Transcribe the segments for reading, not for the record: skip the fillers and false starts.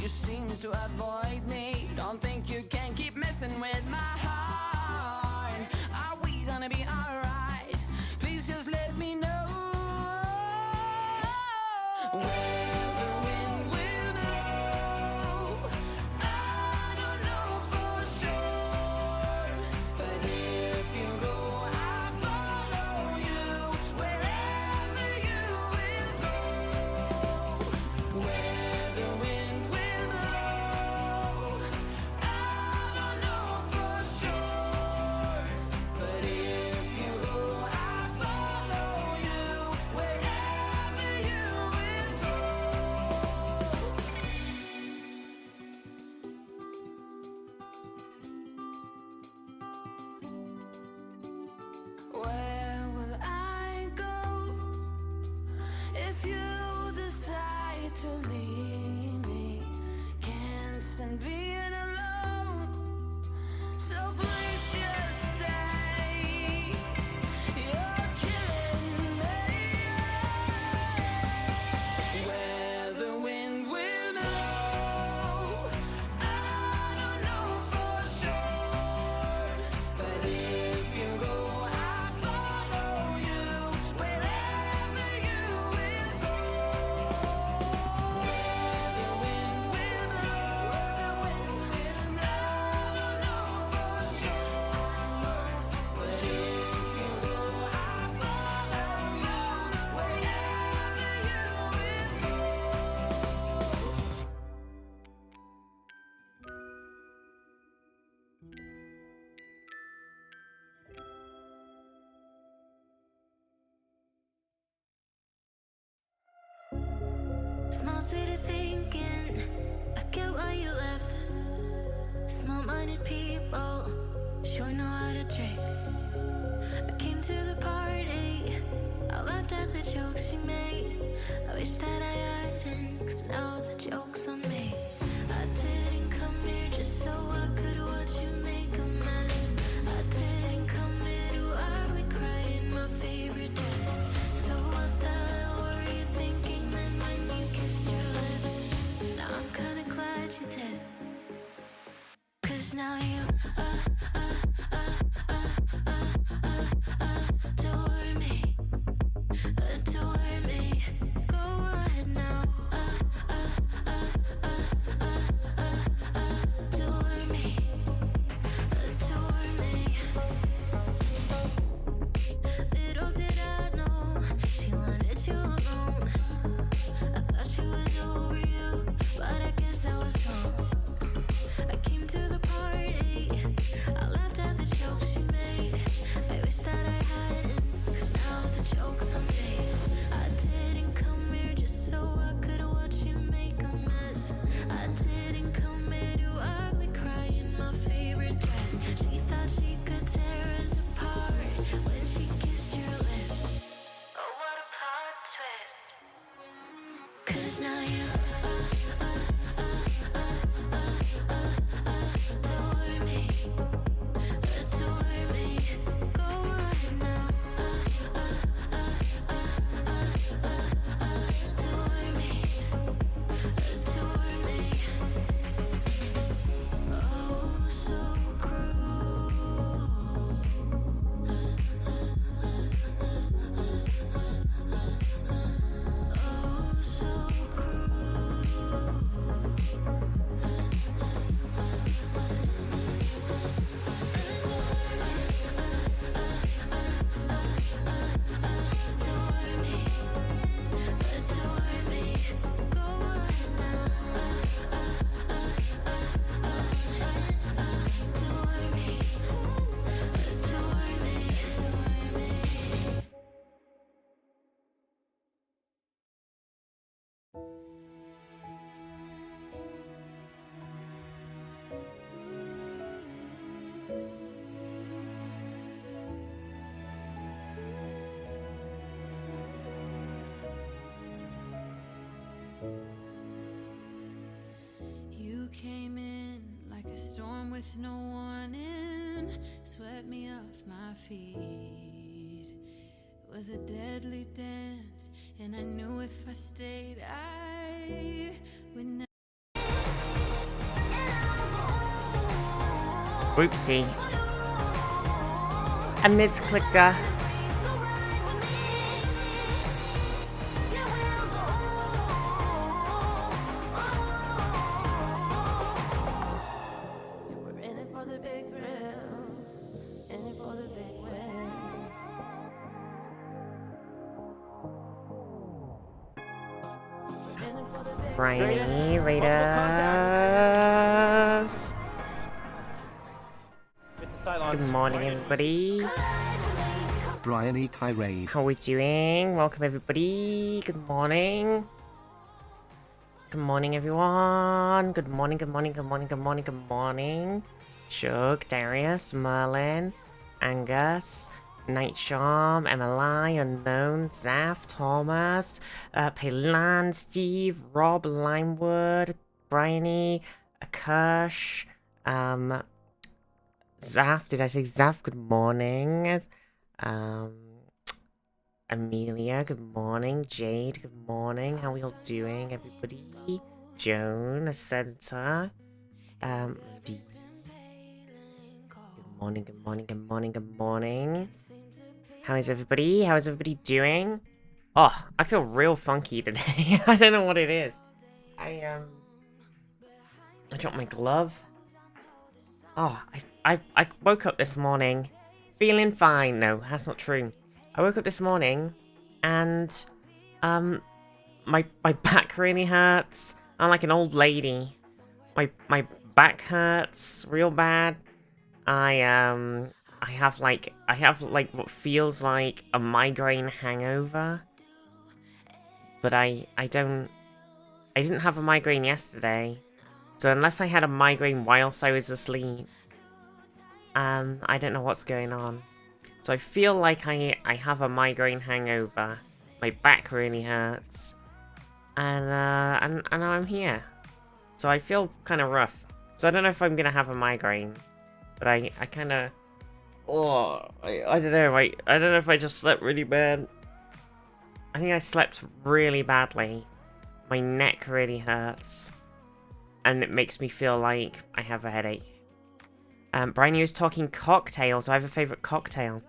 You seem to avoid me. Don't think you can keep messing with my heart. Are we gonna be alright? Please just let me know. Where the wind will blow, I don't know for sure. But if you go, I'll follow you wherever you will go. Where the wind will blow, I don't know for sure. But if you go, I'll follow you wherever you will go. Where will I go if you decide to leave me? Can't stand being alone, so please just stay. You're killing me. Where the wind will blow, I don't know for sure. But if you go, I'll follow you wherever you will go. Where the wind will blow, I don't know for sure. But if you go, I'll follow you wherever you will go. Small city thinking, I get why you left. Small-minded people sure know how to drink. I came to the party, I laughed at the jokes she made. I wish that I hadn't, 'cause now the joke's on me. I didn't come here just so I could watch you make a mess. I didn't come here to ugly cry in my favorite dress. So what the hell were you thinking then when you kissed your lips? Now I'm kinda glad you did, 'cause now you adore me, adore me. Go ahead now, adore me, adore me. Little did I know she wanted you alone. I thought she was over you, but I guess I was wrong. I came to the party, I laughed at the jokes she made. I wish that I hadn't, 'cause now the joke's on me. I didn't come here just so I could watch you make a mess. I didn't come here to ugly cry in my favorite dress. She thought she could tear us apart when she kissed your lips. Oh, what a plot twist. 'Cause now you adore me, adore me. Go ahead now, adore me, adore me. Oh, so cruel. Oh, so cruel. Adore me, adore me. Go ahead now, adore me, adore me, adore me. You came in like a storm with no warning, swept me off my feet. It was a deadly dance, and I knew if I stayed, I would never. Oopsie. A misclicker. We're in it for the big thrill, in it for the big win. We're in it for the big Briny Raiders. Good morning, everybody. Bryony Tirade. How are we doing? Welcome, everybody. Good morning. Good morning, everyone. Good morning, good morning, good morning, good morning, good morning. Shug, Darius, Merlin, Angus, Night Charm, Emily, Unknown, Zaf, Thomas, Paylan, Steve, Rob, Limewood, Bryony, Kirsch, Zaf, did I say Zaf? Good morning. Amelia, good morning. Jade, good morning. How are we all doing, everybody? Joan, Ascenta, D. Good morning, good morning, good morning, good morning. How is everybody? How is everybody doing? Oh, I feel real funky today. I don't know what it is. I dropped my glove. Oh, I woke up this morning feeling fine. No, that's not true. I woke up this morning and my back really hurts. I'm like an old lady. My back hurts real bad. I have like what feels like a migraine hangover. But I didn't have a migraine yesterday. So unless I had a migraine whilst I was asleep, I don't know what's going on. So I feel like I have a migraine hangover. My back really hurts, and now I'm here. So I feel kind of rough. So I don't know if I'm gonna have a migraine, but I kind of, I don't know. I don't know if I just slept really bad. I think I slept really badly. My neck really hurts, and it makes me feel like I have a headache. Brian, was talking cocktails. I have a favorite cocktail.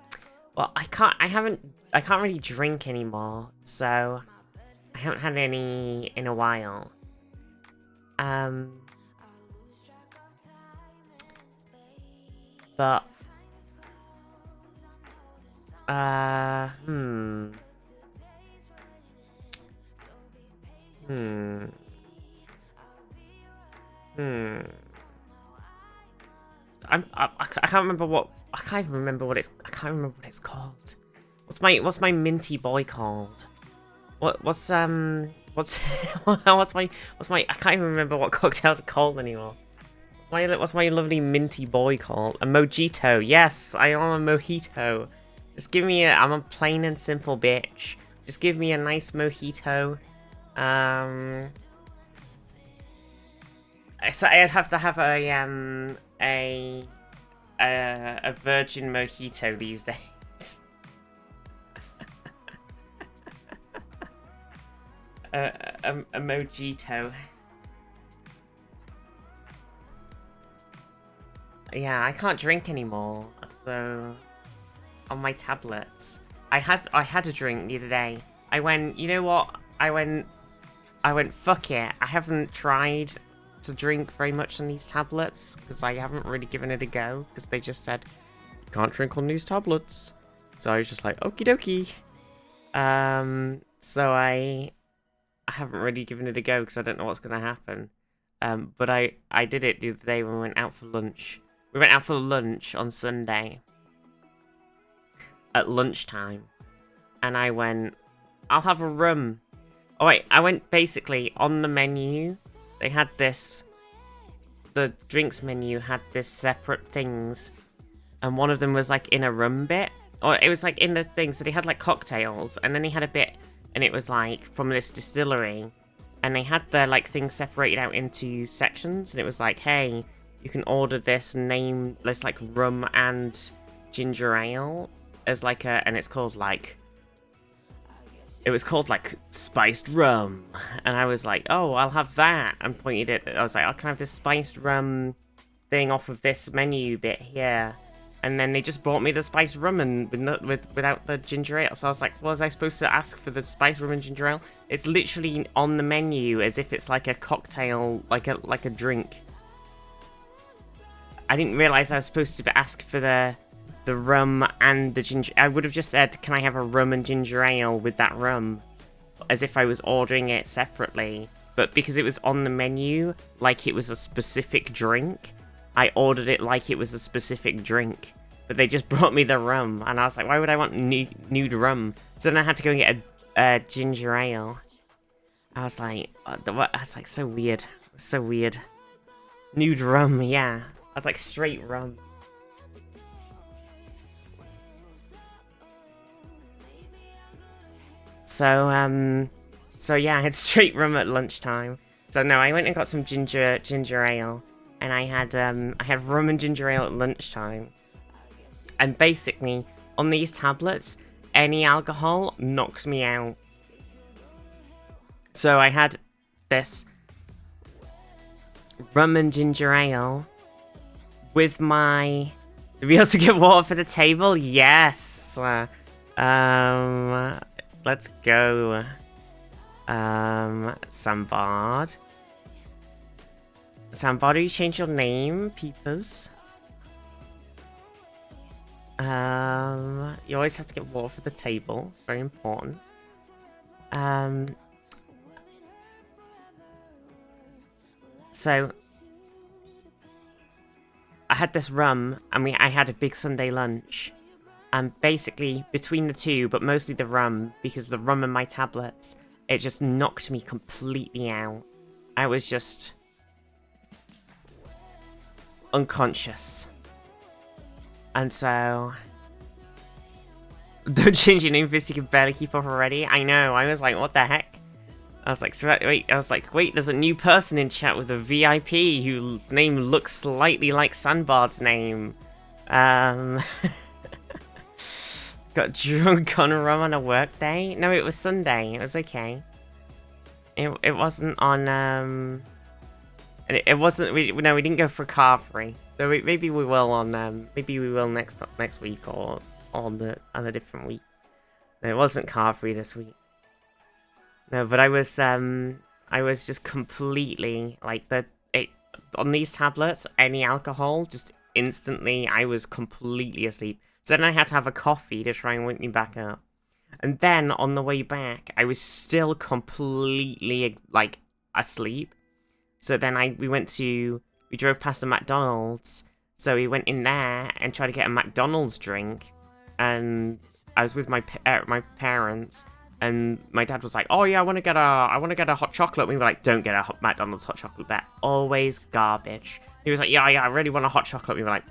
Well, I can't really drink anymore, so I haven't had any in a while. But I can't remember what I can't even remember what it's called. What's my minty boy called? What's my I can't even remember what cocktails are called anymore. What's my lovely minty boy called? A mojito. Yes, I am a mojito. Just give me I'm a plain and simple bitch. Just give me a nice mojito. So I'd have to have a virgin mojito these days. a mojito. Yeah, I can't drink anymore, so on my tablets. I had a drink the other day. I went, you know what? I went, fuck it. I haven't tried to drink very much on these tablets because I haven't really given it a go because they just said can't drink on these tablets. So I was just like, okie dokie. So I haven't really given it a go because I don't know what's gonna happen. But I did it the other day when we went out for lunch. We went out for lunch on Sunday at lunchtime, and I went, I'll have a rum. Oh wait, I went basically on the menu. They had this, the drinks menu had this separate things, and one of them was like in a rum bit, or it was like in the thing, so they had like cocktails, and then they had a bit, and it was like from this distillery, and they had their like things separated out into sections, and it was like, hey, you can order this name, this like rum and ginger ale as like a, and it's called like, it was called like spiced rum, and I was like, oh, I'll have that, and pointed it. I was like, I can have this spiced rum thing off of this menu bit here. And then they just brought me the spiced rum and without the ginger ale. So I was like, was I supposed to ask for the spiced rum and ginger ale? It's literally on the menu as if it's like a cocktail, like a drink. I didn't realize I was supposed to ask for the rum and the ginger. I would have just said, can I have a rum and ginger ale with that rum? As if I was ordering it separately. But because it was on the menu, like it was a specific drink, I ordered it like it was a specific drink. But they just brought me the rum, and I was like, why would I want nude rum? So then I had to go and get a ginger ale. I was like, so weird. So weird. Nude rum, yeah. I was like, straight rum. So yeah, I had straight rum at lunchtime. So no, I went and got some ginger ale, and I had rum and ginger ale at lunchtime. And basically, on these tablets, any alcohol knocks me out. So I had this rum and ginger ale with my... Did we also get water for the table? Yes! Let's go. Sambard. Sambard, you change your name, peepers. You always have to get water for the table. It's very important. So I had this rum, and I had a big Sunday lunch. And basically, between the two, but mostly the rum, because the rum and my tablets, it just knocked me completely out. I was just unconscious. And so... Don't change your name, Fist, you can barely keep up already. I know, I was like, what the heck? I was like, wait, there's a new person in chat with a VIP whose name looks slightly like Sandbard's name. Got drunk on rum on a work day? No, it was Sunday. It was okay. It wasn't on, It wasn't, we didn't go for Carvery. So maybe we will on, maybe we will next week or on a different week. No, it wasn't Carvery this week. No, but I was just completely, like, on these tablets, any alcohol, just instantly, I was completely asleep. So then I had to have a coffee to try and wake me back up. And then, on the way back, I was still completely, like, asleep. So then we drove past a McDonald's, so we went in there and tried to get a McDonald's drink. And I was with my parents. And my dad was like, "Oh yeah, I want to get a hot chocolate." We were like, "Don't get a McDonald's hot chocolate. They're always garbage." He was like, "Yeah, I really want a hot chocolate." We were like,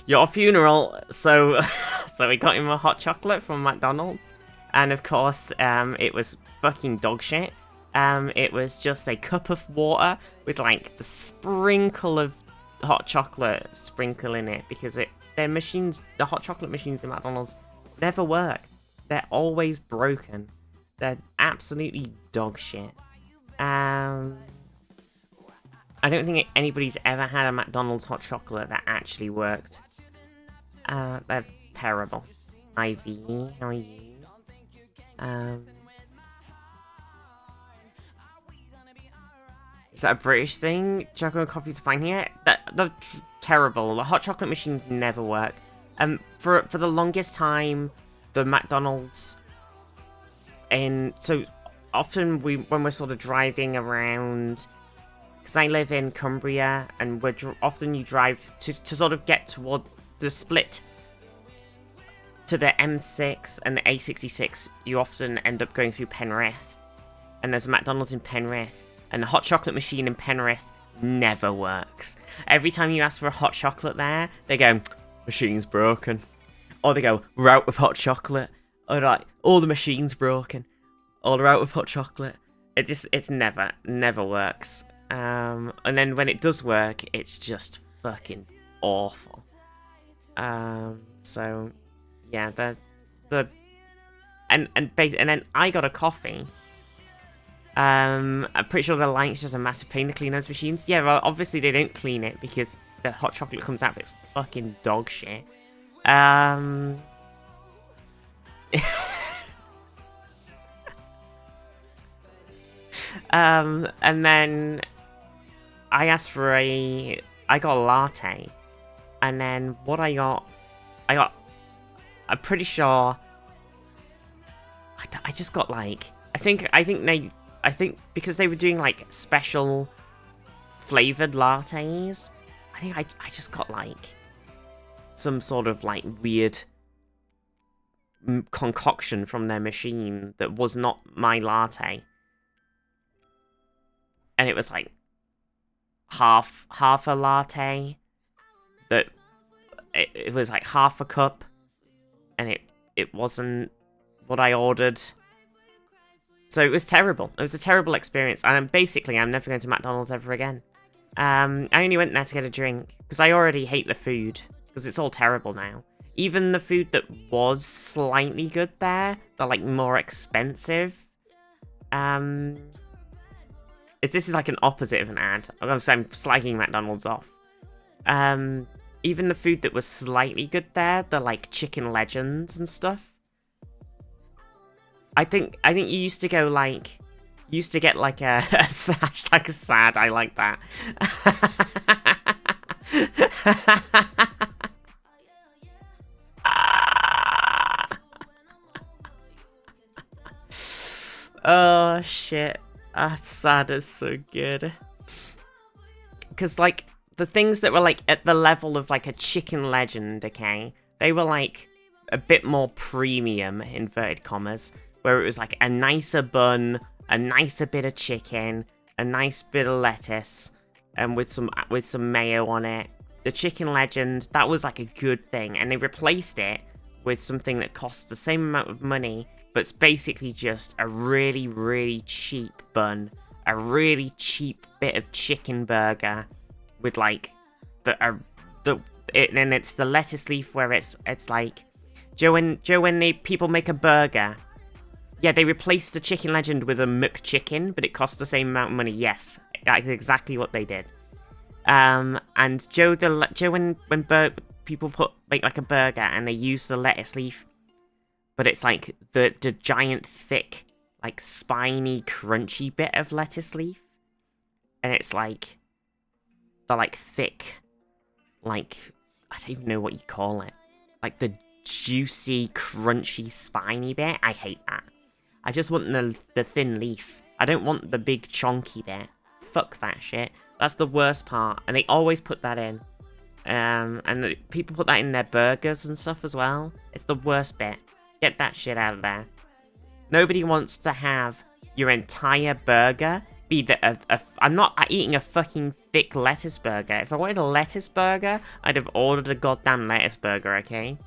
"Your funeral." So, so we got him a hot chocolate from McDonald's, and of course, it was fucking dog shit. It was just a cup of water with like the sprinkle of hot chocolate sprinkle in it, because their machines, the hot chocolate machines in McDonald's, never work. They're always broken. They're absolutely dog shit. I don't think anybody's ever had a McDonald's hot chocolate that actually worked. They're terrible. Ivy, how are you? Is that a British thing? Chocolate coffee's fine here? They're terrible. The hot chocolate machines never work. For the longest time, the McDonald's, and so often when we're sort of driving around, because I live in Cumbria, and often you drive to sort of get toward the split to the M6 and the A66, you often end up going through Penrith, and there's a McDonald's in Penrith, and the hot chocolate machine in Penrith never works. Every time you ask for a hot chocolate there, they go, "Machine's broken." Or they go, "We're out of hot chocolate." Or like, "Oh, the machine's broken." Or they're out of hot chocolate. It's never works. And then when it does work, it's just fucking awful. So yeah, and then I got a coffee, I'm pretty sure the light's just a massive pain to clean those machines. Yeah, well, obviously they don't clean it because the hot chocolate comes out of its fucking dog shit. And then I asked for I got a latte, and then what I got, I'm pretty sure, I just got like, I think because they were doing like special flavored lattes, I think I just got like some sort of like weird concoction from their machine that was not my latte. And it was like half a latte. That it was like half a cup, and it wasn't what I ordered. So it was terrible. It was a terrible experience, and basically I'm never going to McDonald's ever again. I only went there to get a drink because I already hate the food because it's all terrible now. Even the food that was slightly good there, they're like more expensive. This is like an opposite of an ad. I'm slagging McDonald's off. Even the food that was slightly good there, the like chicken legends and stuff. I think you used to go like, you used to get like a hashtag sad. I like that. Oh shit. Sad is so good. Because, like, the things that were, like, at the level of, like, a chicken legend, okay? They were, like, a bit more premium, inverted commas. Where it was, like, a nicer bun, a nicer bit of chicken, a nice bit of lettuce, and with some mayo on it. The chicken legend, that was, like, a good thing. And they replaced it with something that costs the same amount of money, but it's basically just a really, really cheap bun, a really cheap bit of chicken burger, with like and it's the lettuce leaf where it's like, Joe, when people make a burger, yeah, they replaced the chicken legend with a McChicken, but it costs the same amount of money. Yes, that's exactly what they did. And Joe, when people make like a burger and they use the lettuce leaf, but it's like the giant thick, like spiny, crunchy bit of lettuce leaf, and it's like the like thick, like, I don't even know what you call it, like the juicy, crunchy, spiny bit. I hate that. I just want the thin leaf. I don't want the big chonky bit. Fuck that shit. That's the worst part, and they always put that in. And people put that in their burgers and stuff as well. It's the worst bit. Get that shit out of there. Nobody wants to have your entire burger be I'm not eating a fucking thick lettuce burger. If I wanted a lettuce burger, I'd have ordered a goddamn lettuce burger, okay?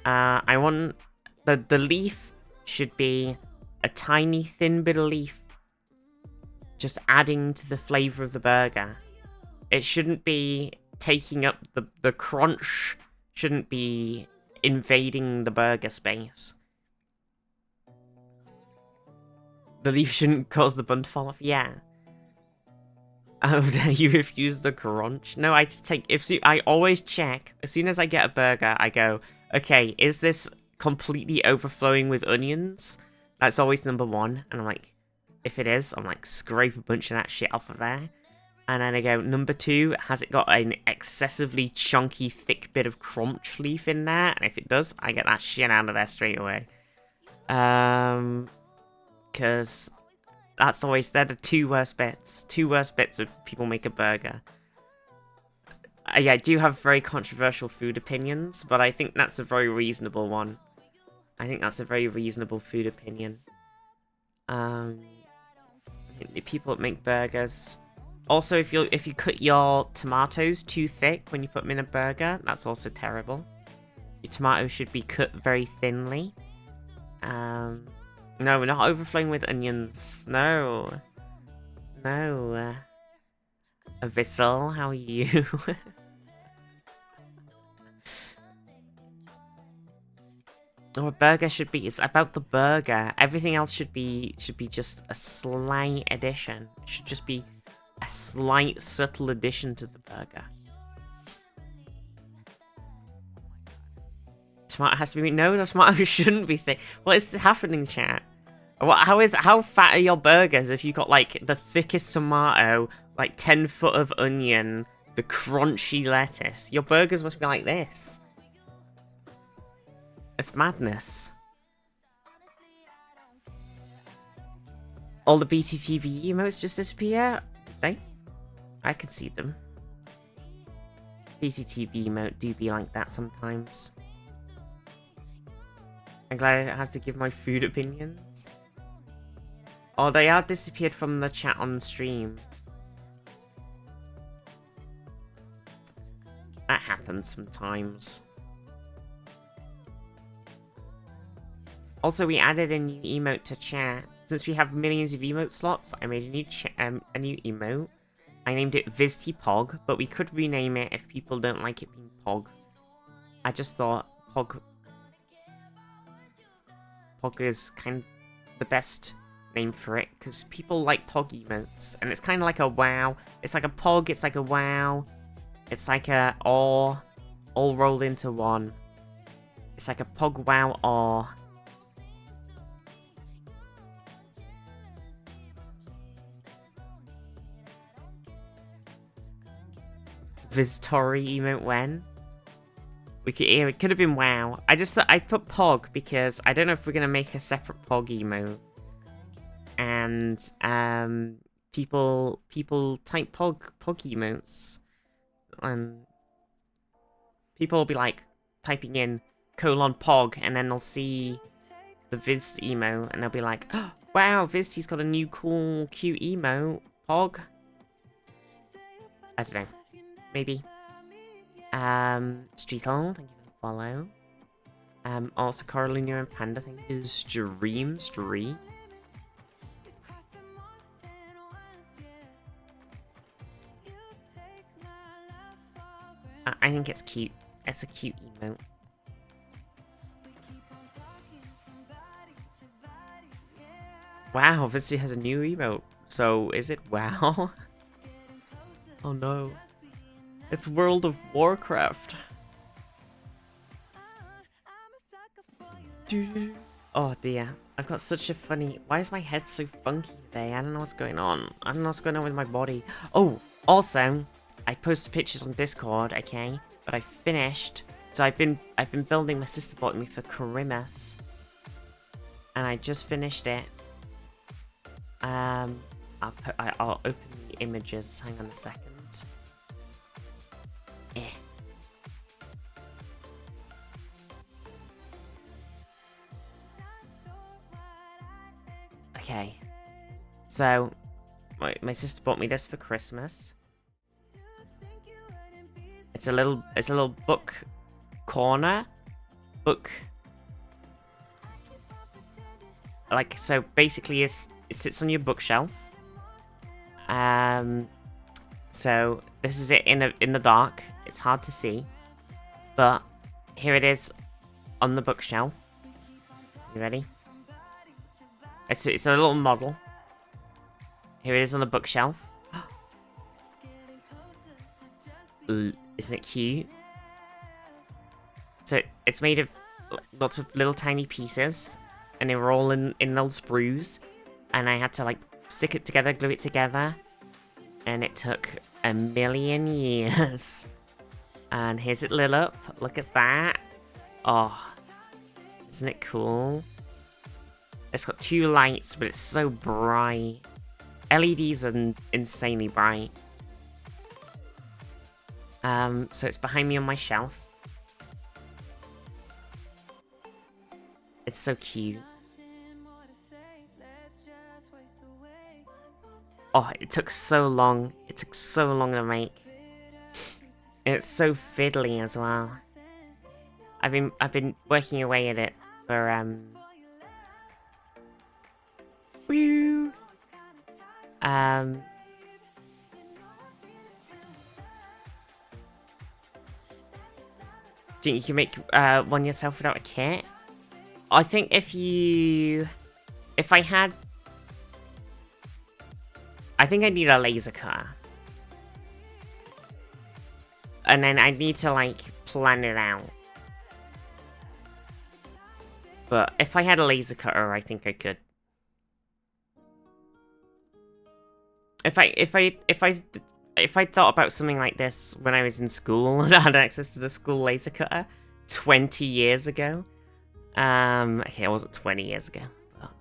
I want... The leaf should be a tiny, thin bit of leaf, just adding to the flavour of the burger. It shouldn't be taking up the crunch, shouldn't be invading the burger space. The leaf shouldn't cause the bun to fall off. Yeah. Oh, you refuse the crunch? No, I just take... I always check. As soon as I get a burger, I go, okay, is this completely overflowing with onions? That's always number one. And I'm like, if it is, I'm like, scrape a bunch of that shit off of there. And then I go, number two, has it got an excessively chunky, thick bit of crunch leaf in there? And if it does, I get that shit out of there straight away. Because that's always, they're the two worst bits. Two worst bits of people make a burger. Yeah, I do have very controversial food opinions, but I think that's a very reasonable one. I think that's a very reasonable food opinion. I think the people that make burgers... Also, if you cut your tomatoes too thick when you put them in a burger, that's also terrible. Your tomatoes should be cut very thinly. No, we're not overflowing with onions. No. No. Abyssal, how are you? Or a burger should be. It's about the burger. Everything else should be just a slight addition. It should just be a slight subtle addition to the burger. Tomato has to be. No, the tomato shouldn't be thick. What is happening, chat? How fat are your burgers if you got like the thickest tomato, like 10 foot of onion, the crunchy lettuce? Your burgers must be like this. It's madness. All the BTTV emotes just disappear? I can see them. BTTV emote do be like that sometimes. I'm glad I have to give my food opinions. Oh, they are disappeared from the chat on stream. That happens sometimes. Also, we added a new emote to chat. Since we have millions of emote slots, I made a new emote. I named it VizTPog, but we could rename it if people don't like it being Pog. I just thought Pog is kind of the best name for it, because people like Pog emotes, and it's kind of like a wow. It's like a Pog, it's like a wow. It's like a all rolled into one. It's like a Pog wow aw. Viztori emote when? It could have been wow. I just thought I put Pog because I don't know if we're gonna make a separate Pog emote. And people type Pog emotes, and people will be like typing in :Pog, and then they'll see the Viz emote, and they'll be like, oh, wow, Vizty's got a new cool cute emote, Pog. I don't know. Maybe. Streetle, thank you for the follow. Also Carolina and Panda, thank you. Stream. I think it's cute. It's a cute emote. Wow, Vincey has a new emote. So is it wow? Oh no. It's World of Warcraft. Oh dear. I've got such a funny... Why is my head so funky today? I don't know what's going on. I don't know what's going on with my body. Oh, also, I posted pictures on Discord, okay? But I finished. So I've been building. My sister bought me for Christmas. And I just finished it. I'll open the images. Hang on a second. Okay, so my sister bought me this for Christmas. It's a little book corner, like, so basically it sits on your bookshelf. So this is it in the dark. It's hard to see, but here it is on the bookshelf. You ready? It's a little model. Here it is on the bookshelf. Isn't it cute? So it's made of lots of little tiny pieces, and they were all in little sprues, and I had to like stick it together, glue it together, and it took a million years. And here's it lit up. Look at that. Oh, isn't it cool? It's got 2 lights, but it's so bright. LEDs are insanely bright. So it's behind me on my shelf. It's so cute. Oh, it took so long. It took so long to make. And it's so fiddly as well. I've been working away at it for woo. Do you think you can make one yourself without a kit? I think if I had, I think I need a laser cutter. And then I need to, like, plan it out. But if I had a laser cutter, I think I could. If I thought about something like this when I was in school and I had access to the school laser cutter 20 years ago. Okay, it wasn't 20 years ago. But...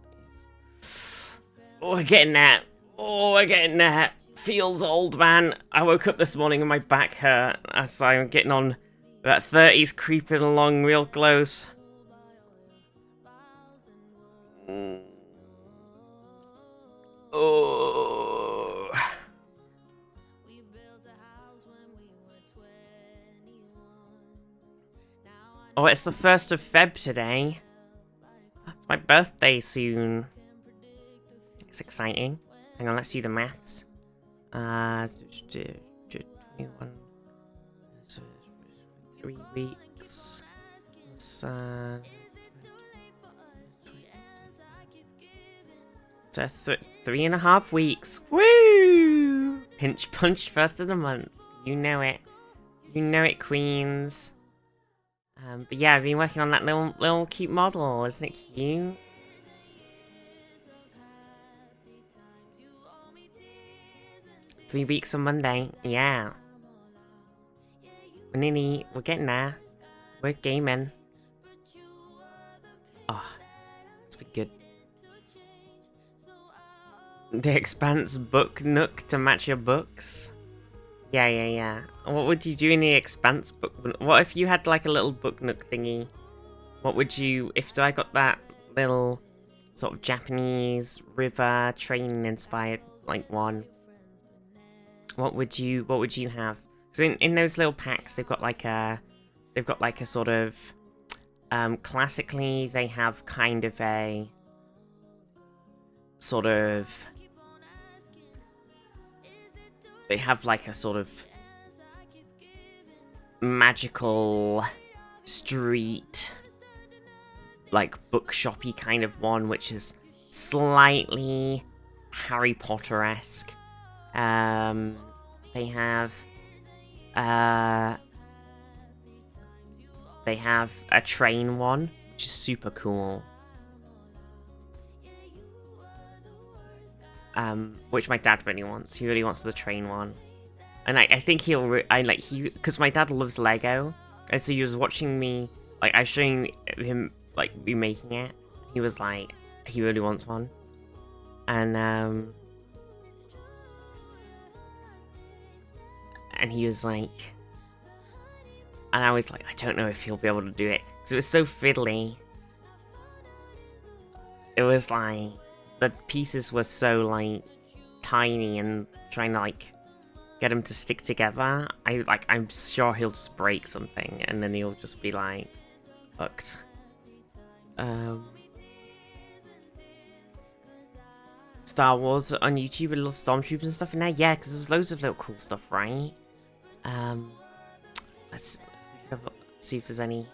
Oh, we're getting there. Oh, we're getting there. Feels old, man. I woke up this morning and my back hurt as I'm getting on that 30s creeping along real close. Oh. Oh, it's the 1st of Feb today. It's my birthday soon. It's exciting. Hang on, let's do the maths. 21. 3 weeks. So 3.5 weeks. Woo! Pinch punch 1st of the month. You know it. You know it, queens. But yeah, I've been working on that little cute model. Isn't it cute? Three weeks on Monday. Yeah. We're getting there. We're gaming. Oh, it's been good. The Expanse book nook to match your books. Yeah. What would you do in the Expanse book? What if you had like a little book nook thingy? What would you, if I got that little sort of Japanese river train inspired like one? What would you have? So in those little packs, they've got like a sort of, classically they have kind of a sort of, they have like a sort of magical street, like bookshoppy kind of one, which is slightly Harry Potter-esque. They have a train one, which is super cool. Which my dad really wants. He really wants the train one, and I think because my dad loves Lego, and so he was watching me, like I was showing him like me making it. He was like, he really wants one, and he was like, and I was like, I don't know if he'll be able to do it because it was so fiddly. It was like, the pieces were so like tiny and trying to like get them to stick together. I'm sure he'll just break something and then he'll just be like fucked. Star Wars on YouTube with little stormtroopers and stuff in there. Yeah, because there's loads of little cool stuff, right? Let's see if there's any.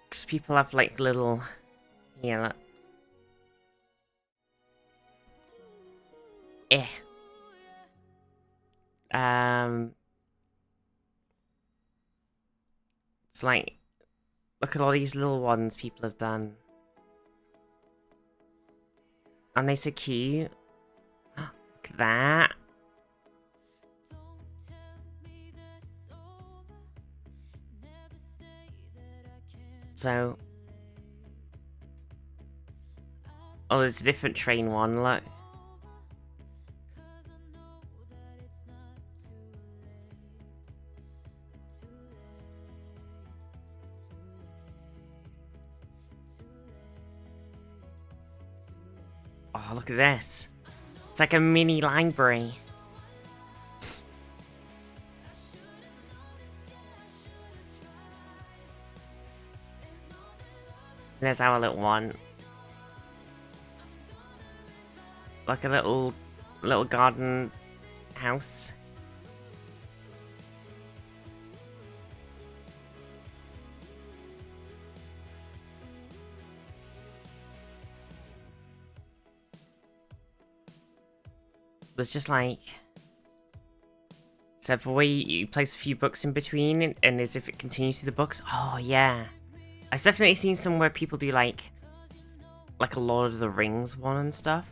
Because people have like little, yeah. It's like, look at all these little ones people have done. Aren't they so cute? Look at that. So, oh, there's a different train one, look. Oh, look at this. It's like a mini library. There's our little one. like a little garden house. There's just like, except for where you place a few books in between, and as if it continues through the books. Oh yeah, I've definitely seen some where people do like a Lord of the Rings one and stuff.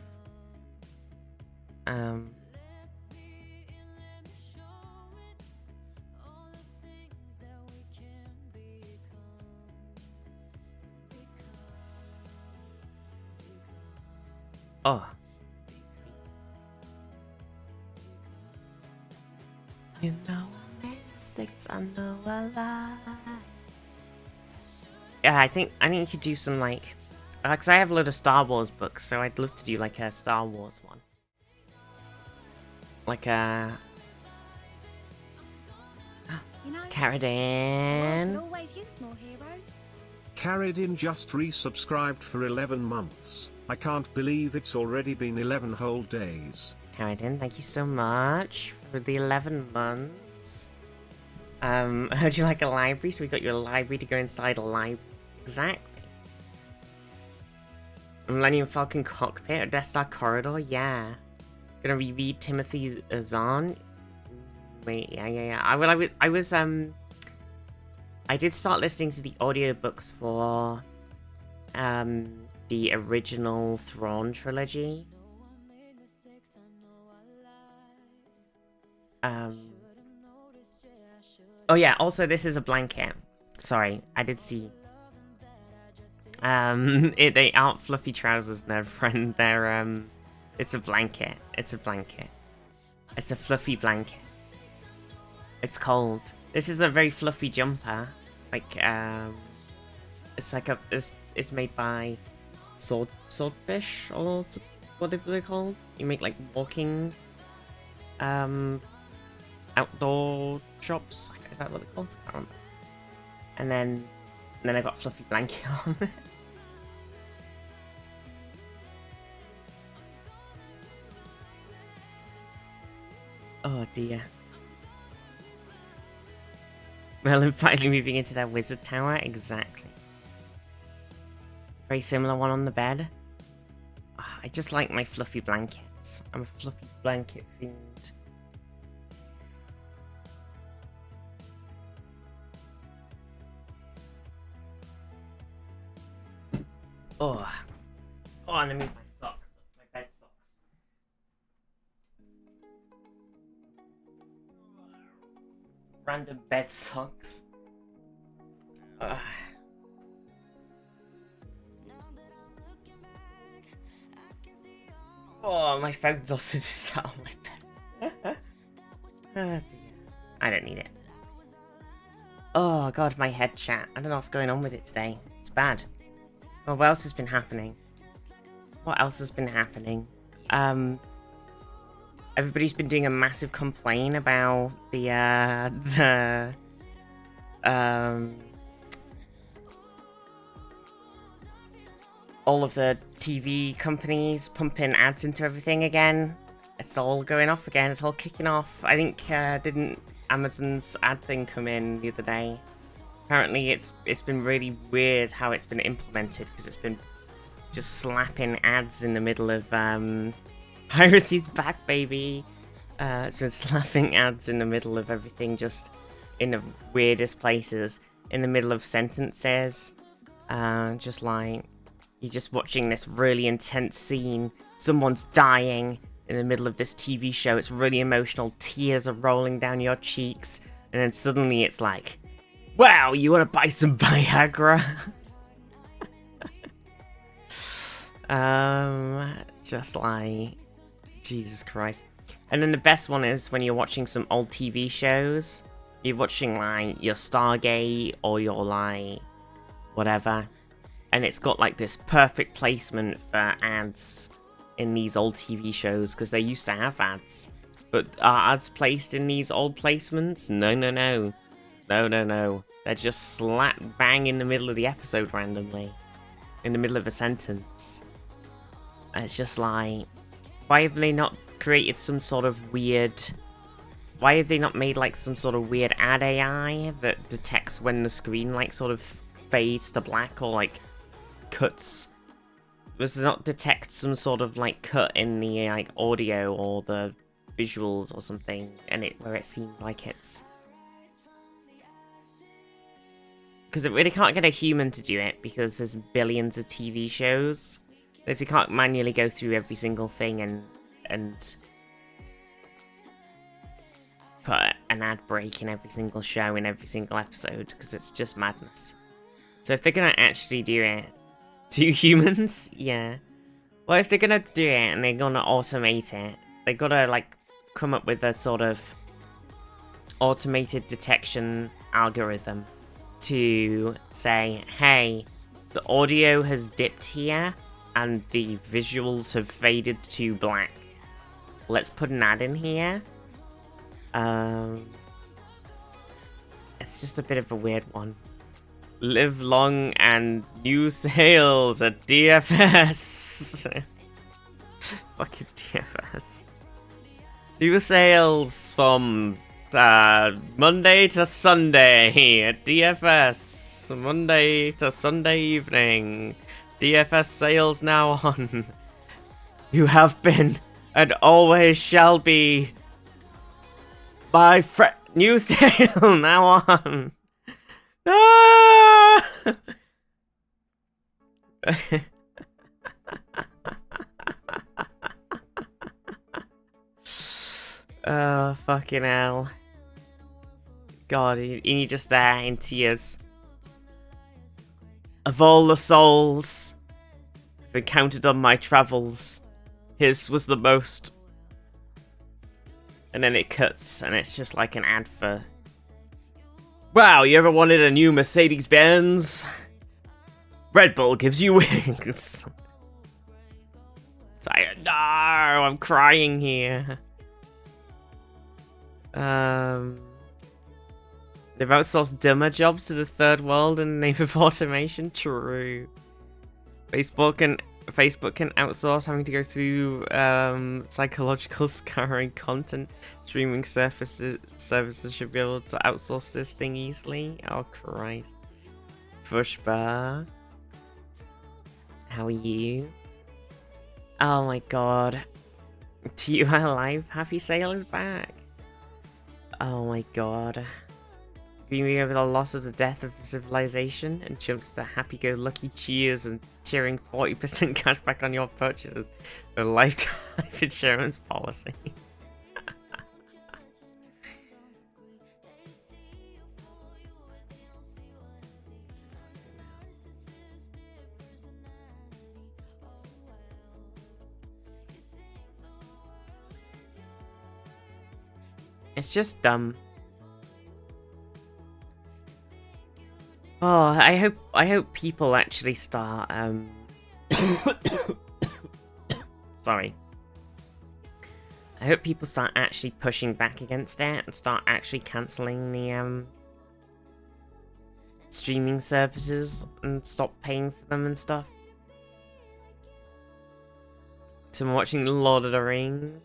Oh. You know mistakes, I know a lie. Yeah, I think you could do some like, cause I have a load of Star Wars books, so I'd love to do like a Star Wars one. Like a You know, the world Caradan. can always use more heroes. Carradine just resubscribed for 11 months. I can't believe it's already been 11 whole days. Caradan, thank you so much for the 11 months. I heard you like a library, so we got you a library to go inside a library. Exactly. Millennium Falcon cockpit or Death Star corridor, yeah. Gonna reread Timothy Zahn. Wait, yeah. I did start listening to the audiobooks for the original Thrawn trilogy. Oh yeah, also this is a blanket. Sorry, I did see. They aren't fluffy trousers, no friend. They're it's a blanket. It's a blanket. It's a fluffy blanket. It's cold. This is a very fluffy jumper. Like it's like it's made by Swordfish, or whatever they're called. You make like walking outdoor shops. Is that what they're called? I can't remember. And then I got a fluffy blanket on. Oh dear. Merlin finally moving into their wizard tower? Exactly. Very similar one on the bed. I just like my fluffy blankets. I'm a fluffy blanket fiend. Oh, and I moved my socks, my bed socks. Random bed socks. Ugh. Oh, my phone's also just sat on my bed. Oh, dear. I don't need it. Oh god, my head chat. I don't know what's going on with it today. It's bad. Oh, what else has been happening? What else has been happening? Everybody's been doing a massive complaint about all of the TV companies pumping ads into everything again. It's all going off again. It's all kicking off. I think didn't Amazon's ad thing come in the other day? Apparently, it's been really weird how it's been implemented, because it's been just slapping ads in the middle of piracy's back, baby. It's been slapping ads in the middle of everything, just in the weirdest places, in the middle of sentences. Just like you're just watching this really intense scene. Someone's dying in the middle of this TV show. It's really emotional. Tears are rolling down your cheeks, and then suddenly it's like, wow, you want to buy some Viagra? Just like, Jesus Christ. And then the best one is when you're watching some old TV shows. You're watching like your Stargate or your like whatever, and it's got like this perfect placement for ads in these old TV shows, because they used to have ads. But are ads placed in these old placements? No. They're just slap bang in the middle of the episode randomly. In the middle of a sentence. And it's just like, Why have they not created some sort of weird... Why have they not made, like, some sort of weird ad AI that detects when the screen, like, sort of fades to black or, like, cuts? Does it not detect some sort of, like, cut in the, like, audio or the visuals or something, and where it seems like it's... Because it really can't get a human to do it, because there's billions of TV shows. If you can't manually go through every single thing and put an ad break in every single show in every single episode, because it's just madness. So if they're gonna actually do it, 2 humans? Yeah. Well, if they're gonna do it and they're gonna automate it, they gotta, like, come up with a sort of automated detection algorithm to say, hey, the audio has dipped here and the visuals have faded to black. Let's put an ad in here. It's just a bit of a weird one. Live long and new sales at DFS. Fucking DFS. New sales from Monday to Sunday at DFS. Monday to Sunday evening. DFS sales now on. You have been and always shall be my new sale now on. Ah! Oh, fucking hell. God, you're just there in tears. Of all the souls I've encountered on my travels, his was the most. And then it cuts, and it's just like an ad for... Wow, you ever wanted a new Mercedes-Benz? Red Bull gives you wings. No, I'm crying here. They've outsourced dumber jobs to the third world in the name of automation. True. Facebook can outsource having to go through psychological scarring content. Streaming services should be able to outsource this thing easily. Oh Christ. Fushbar. How are you? Oh my god. TUI Live Happy Sale is back. Oh my god. Screaming over the loss of the death of civilization and jumps to happy-go-lucky cheers and cheering 40% cashback on your purchases with a lifetime insurance policy. It's just dumb. Oh, I hope people actually start sorry. I hope people start actually pushing back against it and start actually cancelling the streaming services and stop paying for them and stuff. So I'm watching Lord of the Rings.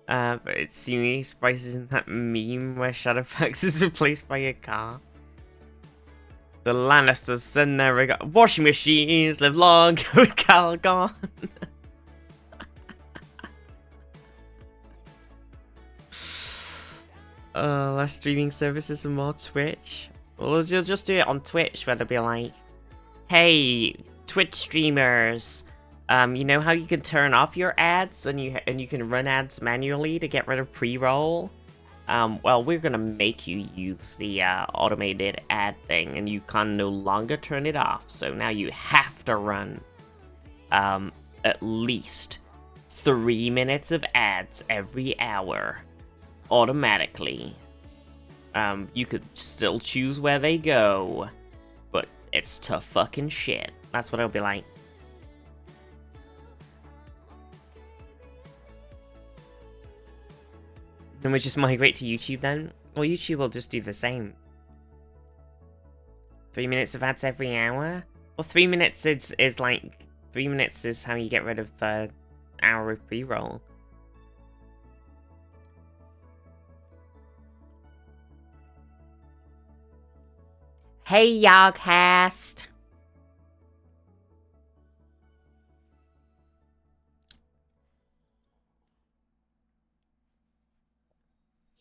But it's seemingly spices in that meme where Shadowfax is replaced by a car. The Lannisters send their washing machines, live long with Calgon. Less streaming services and more Twitch. Well, you'll just do it on Twitch where they'll be like, hey, Twitch streamers, you know how you can turn off your ads and you can run ads manually to get rid of pre-roll? Well, we're gonna make you use the automated ad thing, and you can no longer turn it off. So now you have to run at least 3 minutes of ads every hour automatically. You could still choose where they go, but it's tough fucking shit. That's what it'll be like. Then we just migrate to YouTube then? Well, YouTube will just do the same. 3 minutes of ads every hour? Well, 3 minutes is like... 3 minutes is how you get rid of the hour of pre-roll. Hey, Yogcast.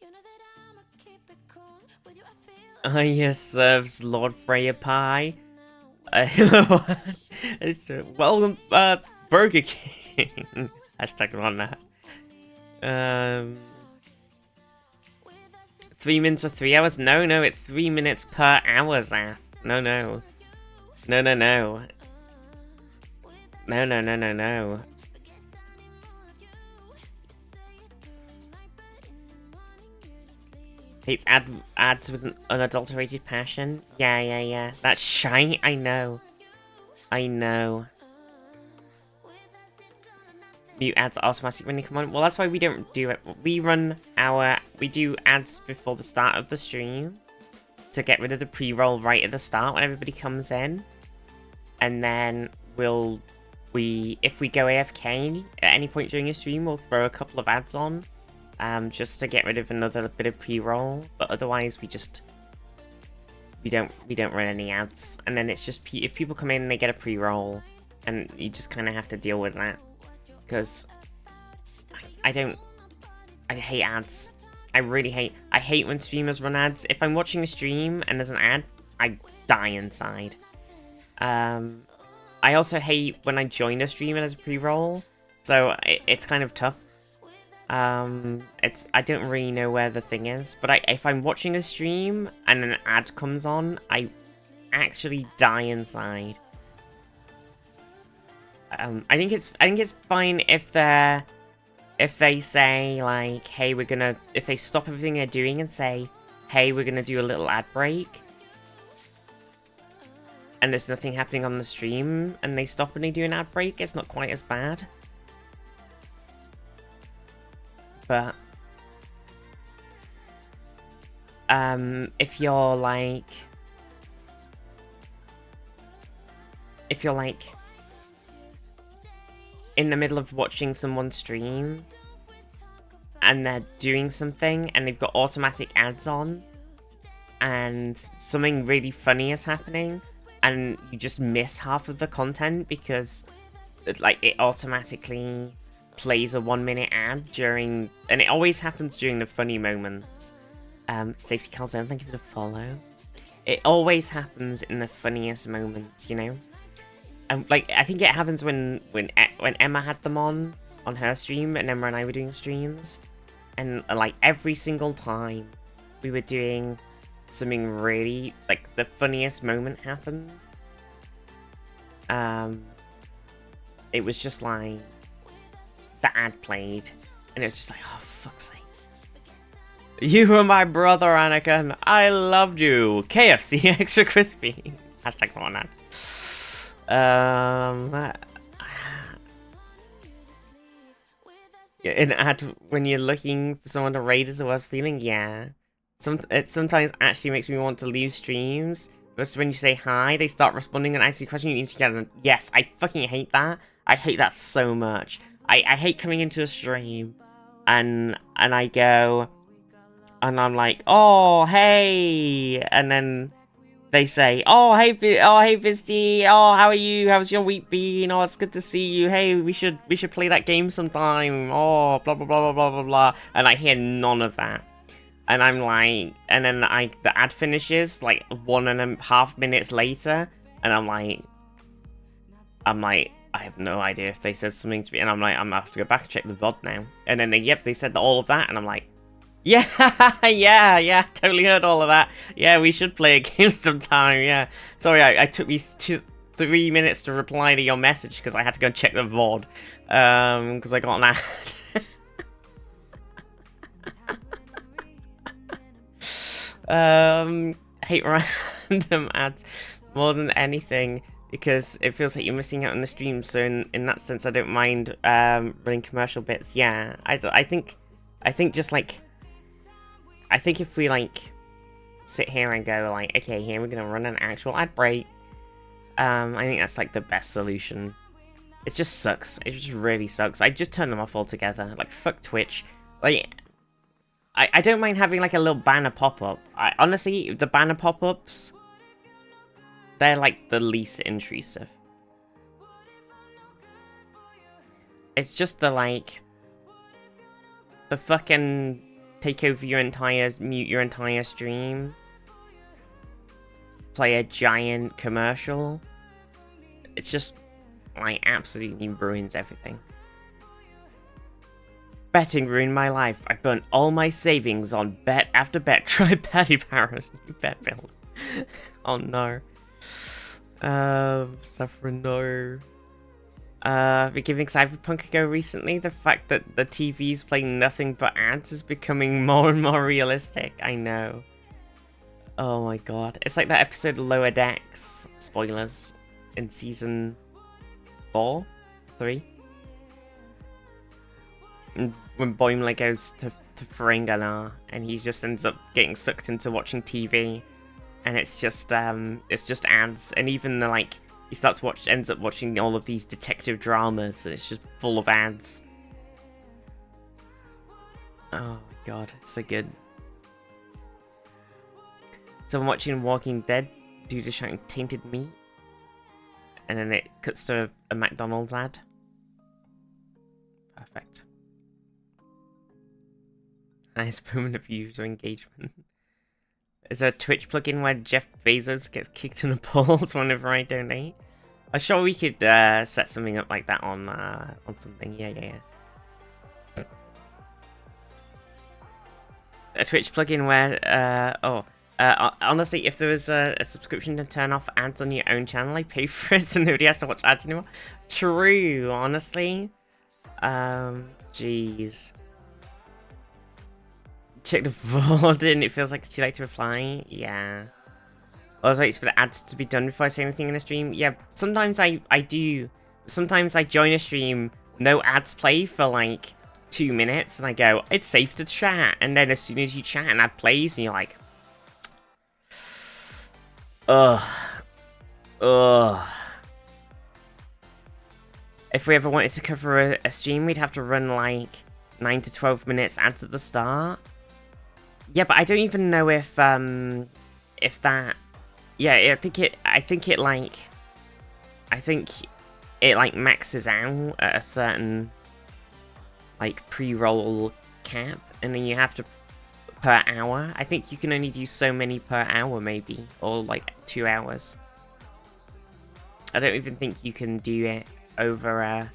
You know that I'ma keep it cool. With you, I feel Yes, serves Lord Freya Pie. Welcome, Burger King. Hashtag on that. 3 minutes or 3 hours? No, no, it's 3 minutes per hour, Zath. No, no. No, no, no. No, no, no, no, no. Hates ads with an unadulterated passion? Yeah, yeah, yeah. That's shite, I know. I know. Mute ads automatically when they come on. Well, that's why we don't do it. We do ads before the start of the stream to get rid of the pre-roll right at the start when everybody comes in. And then if we go AFK at any point during a stream, we'll throw a couple of ads on. Just to get rid of another bit of pre-roll, but otherwise we don't run any ads, and then it's just if people come in and they get a pre-roll, and you just kind of have to deal with that, because I hate ads. I hate when streamers run ads. If I'm watching a stream and there's an ad, I die inside. I also hate when I join a stream and there's a pre-roll, so it's kind of tough. I don't really know where the thing is, but if I'm watching a stream and an ad comes on, I actually die inside. I think it's fine if they say like, hey, if they stop everything they're doing and say, hey, we're gonna do a little ad break, and there's nothing happening on the stream, and they stop and they do an ad break, it's not quite as bad. But if you're like in the middle of watching someone stream and they're doing something and they've got automatic ads on and something really funny is happening and you just miss half of the content because like it automatically plays a 1-minute ad during, and it always happens during the funny moments. Safety Calzone, thank you for the follow. It always happens in the funniest moments, you know. Like I think it happens when Emma had them on her stream, and Emma and I were doing streams, and like every single time we were doing something really like the funniest moment happened. It was just like the ad played, and it was just like, oh, fuck's sake. You were my brother, Anakin. I loved you. KFC extra crispy. Hashtag come on ad. An ad when you're looking for someone to raid is the worst feeling. Yeah. It sometimes actually makes me want to leave streams. But when you say hi, they start responding and asking questions. You need to get them. Yes, I fucking hate that. I hate that so much. I hate coming into a stream and I go and I'm like, oh hey, and then they say, oh hey Vizzy, oh how are you? How's your week been? Oh it's good to see you. Hey, we should play that game sometime. Oh blah blah blah blah blah blah blah. And I hear none of that. And I'm like, and then the ad finishes like 1.5 minutes later, and I'm like, I have no idea if they said something to me, and I'm like, I'm gonna have to go back and check the VOD now. And then they said all of that, and I'm like, yeah, yeah, totally heard all of that. Yeah, we should play a game sometime, yeah. Sorry, I took me 3 minutes to reply to your message because I had to go and check the VOD, because I got an ad. Hate random ads more than anything, because it feels like you're missing out on the stream. So in that sense, I don't mind running commercial bits. Yeah, I think just like, I think if we like sit here and go like, okay, here we're gonna run an actual ad break, I think that's like the best solution. It just sucks. It just really sucks. I just turn them off altogether. Like fuck Twitch. Like I don't mind having like a little banner pop up. Honestly, the banner pop ups they're like the least intrusive. It's just the like, the fucking take over your entire, mute your entire stream, play a giant commercial. It's just like absolutely ruins everything. Betting ruined my life. I burnt all my savings on bet after bet. Try Paddy Barrow's new bet build. Oh no. Suffering no. Been giving Cyberpunk a go recently. The fact that the TV's playing nothing but ads is becoming more and more realistic. I know. Oh my god. It's like that episode of Lower Decks. Spoilers. In season 4? 3? And when Boimler goes to Ferenginar and he just ends up getting sucked into watching TV. And it's just ads. And even the like, he ends up watching all of these detective dramas, and it's just full of ads. Oh my god, it's so good. So I'm watching Walking Dead due to shouting tainted meat, and then it cuts to a McDonald's ad. Perfect. Nice permanent user engagement. Is there a Twitch plugin where Jeff Bezos gets kicked in the balls whenever I donate? I'm sure we could set something up like that on something. Yeah. A Twitch plugin where honestly, if there was a subscription to turn off ads on your own channel, I pay for it so nobody has to watch ads anymore. True, honestly. Jeez. Check the board and it feels like it's too late to reply. Yeah. I was waiting for the ads to be done before I say anything in a stream. Yeah, sometimes I do. Sometimes I join a stream, no ads play for like 2 minutes, and I go, it's safe to chat. And then as soon as you chat, an ad plays, and you're like, ugh. If we ever wanted to cover a stream, we'd have to run like 9 to 12 minutes ads at the start. Yeah, but I don't even know if that. Yeah, I think it like maxes out at a certain like pre-roll cap, and then you have to per hour. I think you can only do so many per hour, maybe, or like 2 hours. I don't even think you can do it over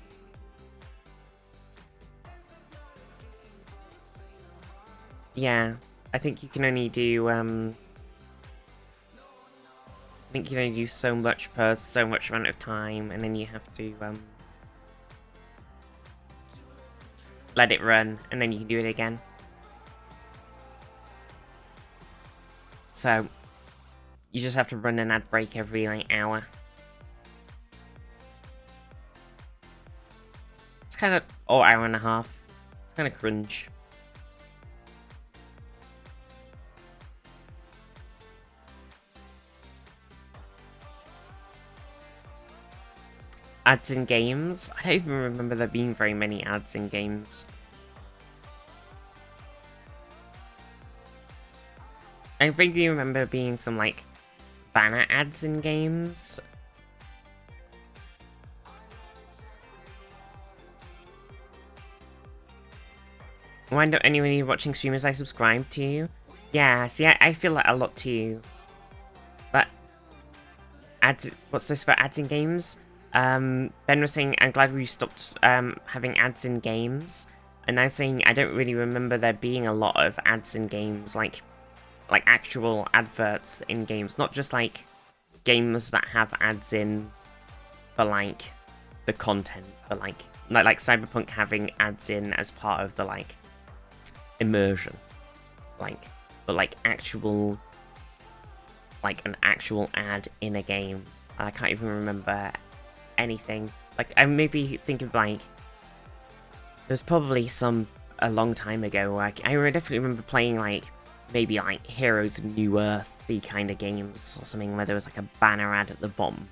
yeah, I think you can only do I think you can only do so much per so much amount of time, and then you have to let it run, and then you can do it again. So you just have to run an ad break every like hour. It's kind of, or hour and a half. It's kind of cringe. Ads in games? I don't even remember there being very many ads in games. I vaguely remember being some like banner ads in games. Why don't any of you watching streamers I subscribe to? Yeah, see, I feel like a lot too. But ads, what's this about ads in games? Ben was saying, I'm glad we stopped having ads in games. And I was saying, I don't really remember there being a lot of ads in games, like actual adverts in games. Not just like games that have ads in for like the content, but like Cyberpunk having ads in as part of the like immersion. But like actual, like an actual ad in a game. I can't even remember anything. Like, I maybe think of like, there's probably some a long time ago where I definitely remember playing like maybe like Heroes of New Earth, the kind of games or something where there was like a banner ad at the bottom.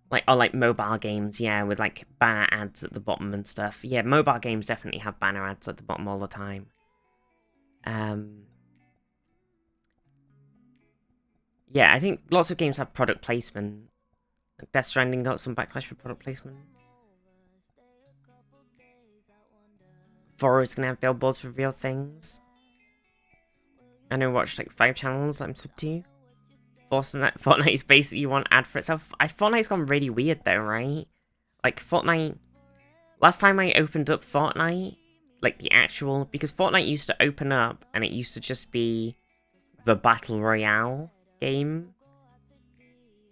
Like, or like mobile games, yeah, with like banner ads at the bottom and stuff. Yeah, mobile games definitely have banner ads at the bottom all the time. Yeah, I think lots of games have product placement. Like Death Stranding got some backlash for product placement. Forest gonna have billboards for real things. I know watched like 5 channels I'm sub to. Fortnite is basically one ad for itself. Fortnite's gone really weird though, right? Like Fortnite. Last time I opened up Fortnite, like the actual, because Fortnite used to open up and it used to just be the Battle Royale game.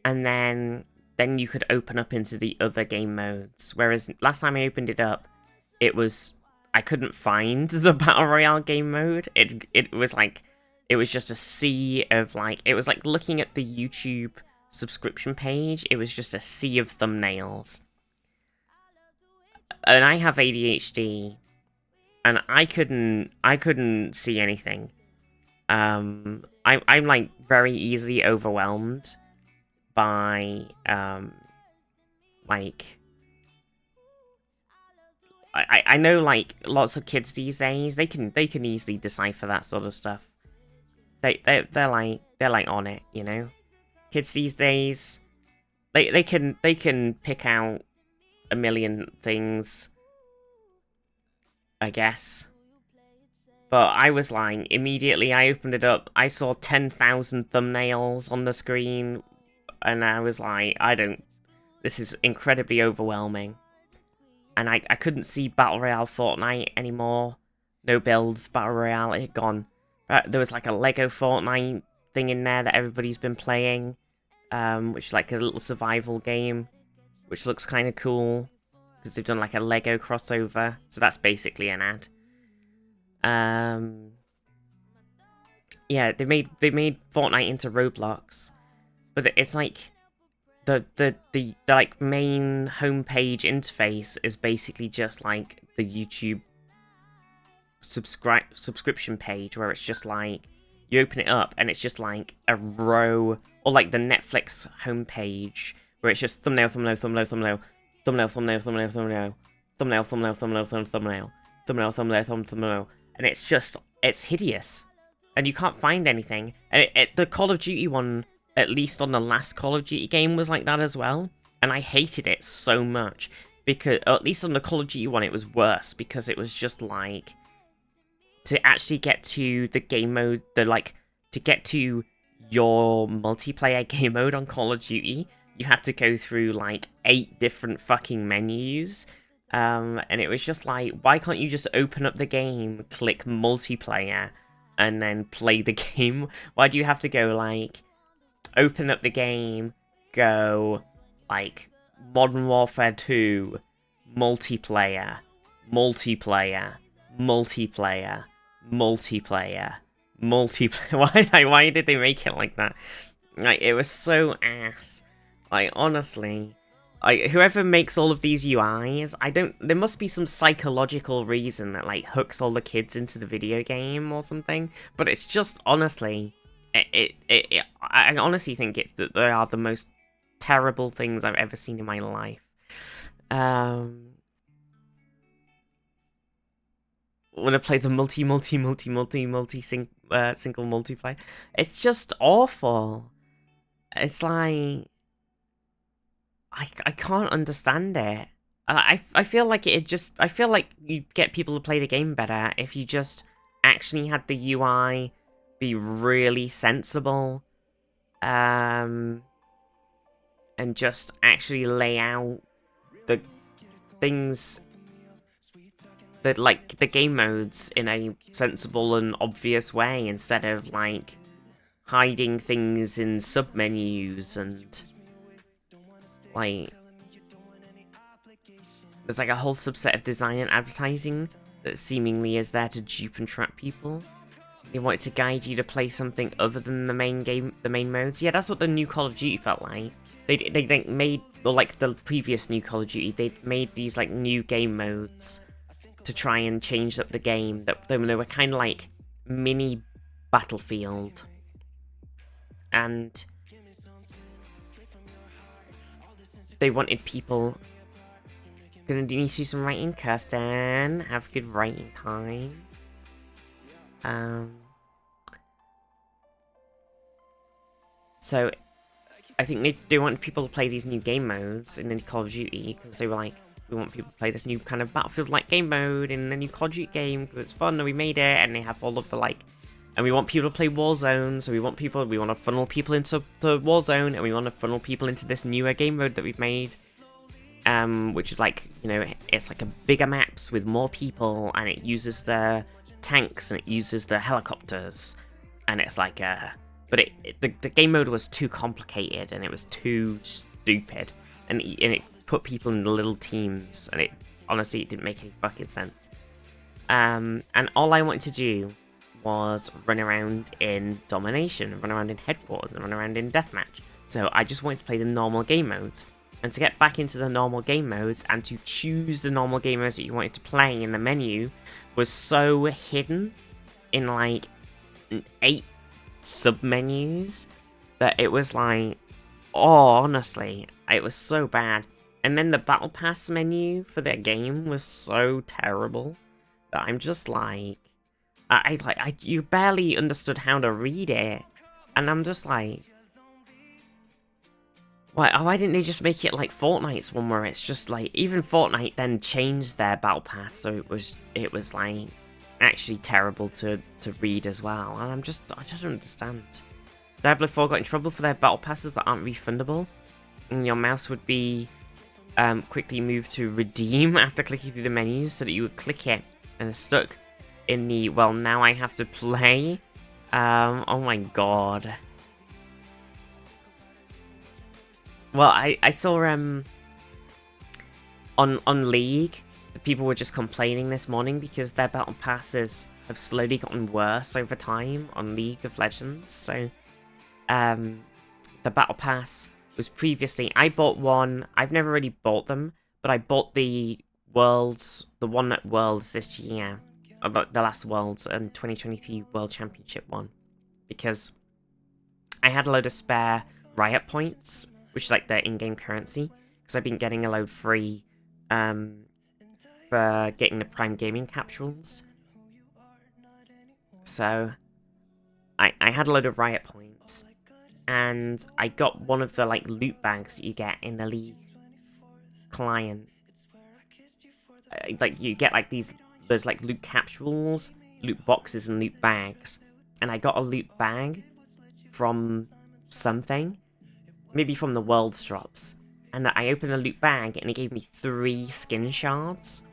And then you could open up into the other game modes. Whereas last time I opened it up, it was, I couldn't find the Battle Royale game mode. It was like, it was just a sea of like, it was like looking at the YouTube subscription page, it was just a sea of thumbnails. And I have ADHD, and I couldn't see anything. I'm like very easily overwhelmed by like I know like lots of kids these days they can easily decipher that sort of stuff. They're like on it, you know. Kids these days they can pick out a million things, I guess. But I was like, immediately I opened it up, I saw 10,000 thumbnails on the screen, and I was like, this is incredibly overwhelming. And I couldn't see Battle Royale Fortnite anymore. No builds, Battle Royale, it had gone. There was like a Lego Fortnite thing in there that everybody's been playing, which is like a little survival game, which looks kind of cool, because they've done like a Lego crossover, so that's basically an ad. Yeah, they made Fortnite into Roblox, but it's like the like main homepage interface is basically just like the YouTube subscription page, where it's just like you open it up and it's just like a row, or like the Netflix homepage where it's just thumbnail, thumbnail, thumbnail, thumbnail, thumbnail, thumbnail, thumbnail, thumbnail, thumbnail, thumbnail, thumbnail, thumbnail, thumbnail, thumbnail, thumbnail, and it's just, it's hideous, and you can't find anything. And the Call of Duty one, at least on the last Call of Duty game, was like that as well, and I hated it so much, because at least on the Call of Duty one it was worse, because it was just like, to actually get to the game mode, to get to your multiplayer game mode on Call of Duty, you had to go through like 8 different fucking menus, and it was just like, why can't you just open up the game, click multiplayer, and then play the game? Why do you have to go like, open up the game, go like, Modern Warfare 2, multiplayer, multiplayer, multiplayer, multiplayer, multiplayer. Why did they make it like that? Like, it was so ass. Like, honestly, like, whoever makes all of these UIs, there must be some psychological reason that like hooks all the kids into the video game or something. But it's just, honestly, I honestly think that they are the most terrible things I've ever seen in my life. When I play the single multiplayer, it's just awful. It's like, I can't understand it. I feel like I feel like you get people to play the game better if you just actually had the UI be really sensible, and just actually lay out the things that, like, the game modes in a sensible and obvious way, instead of like hiding things in submenus, and like there's like a whole subset of design and advertising that seemingly is there to dupe and trap people. They wanted to guide you to play something other than the main modes. Yeah, that's what the new Call of Duty felt like. They made, or like the previous new Call of Duty, they made these like new game modes to try and change up the game. That they were kind of like mini Battlefield, and they wanted people. Gonna need to do some writing, Kirsten. Have a good writing time. So I think they want people to play these new game modes in the Call of Duty because they were like, we want people to play this new kind of Battlefield-like game mode in the new Call of Duty game because it's fun and we made it, and they have all of the like, and we want people to play Warzone, so we want to funnel people into the Warzone, and we want to funnel people into this newer game mode that we've made, which is like, you know, it's like a bigger maps with more people, and it uses the tanks and it uses the helicopters, and it's like but the game mode was too complicated and it was too stupid, and it put people in little teams, and it didn't make any fucking sense. And all I wanted to do was run around in Domination, run around in Headquarters, and run around in Deathmatch. So I just wanted to play the normal game modes. And to get back into the normal game modes and to choose the normal game modes that you wanted to play in the menu was so hidden in like 8 sub-menus that it was like, oh, honestly, it was so bad. And then the Battle Pass menu for their game was so terrible that I'm just like, you barely understood how to read it, and I'm just like, why didn't they just make it like Fortnite's one, where it's just like, even Fortnite then changed their Battle Pass, so it was like actually terrible to read as well, and I just don't understand. Diablo 4 got in trouble for their Battle Passes that aren't refundable, and your mouse would be quickly moved to redeem after clicking through the menus, so that you would click it and it's stuck in the, well, now I have to play. Oh my god. Well, I saw on League, people were just complaining this morning because their battle passes have slowly gotten worse over time on League of Legends. So the battle pass was previously, I bought one. I've never really bought them, but I bought the one at Worlds this year, the last Worlds and 2023 World Championship one, because I had a load of spare Riot points, which is like their in-game currency, because I've been getting a load free for getting the Prime Gaming capsules. So I had a load of Riot points, and I got one of the like loot bags that you get in the League client. Like you get like there's like loot capsules, loot boxes, and loot bags, and I got a loot bag from something, maybe from the World's drops, and I opened a loot bag and it gave me 3 skin shards,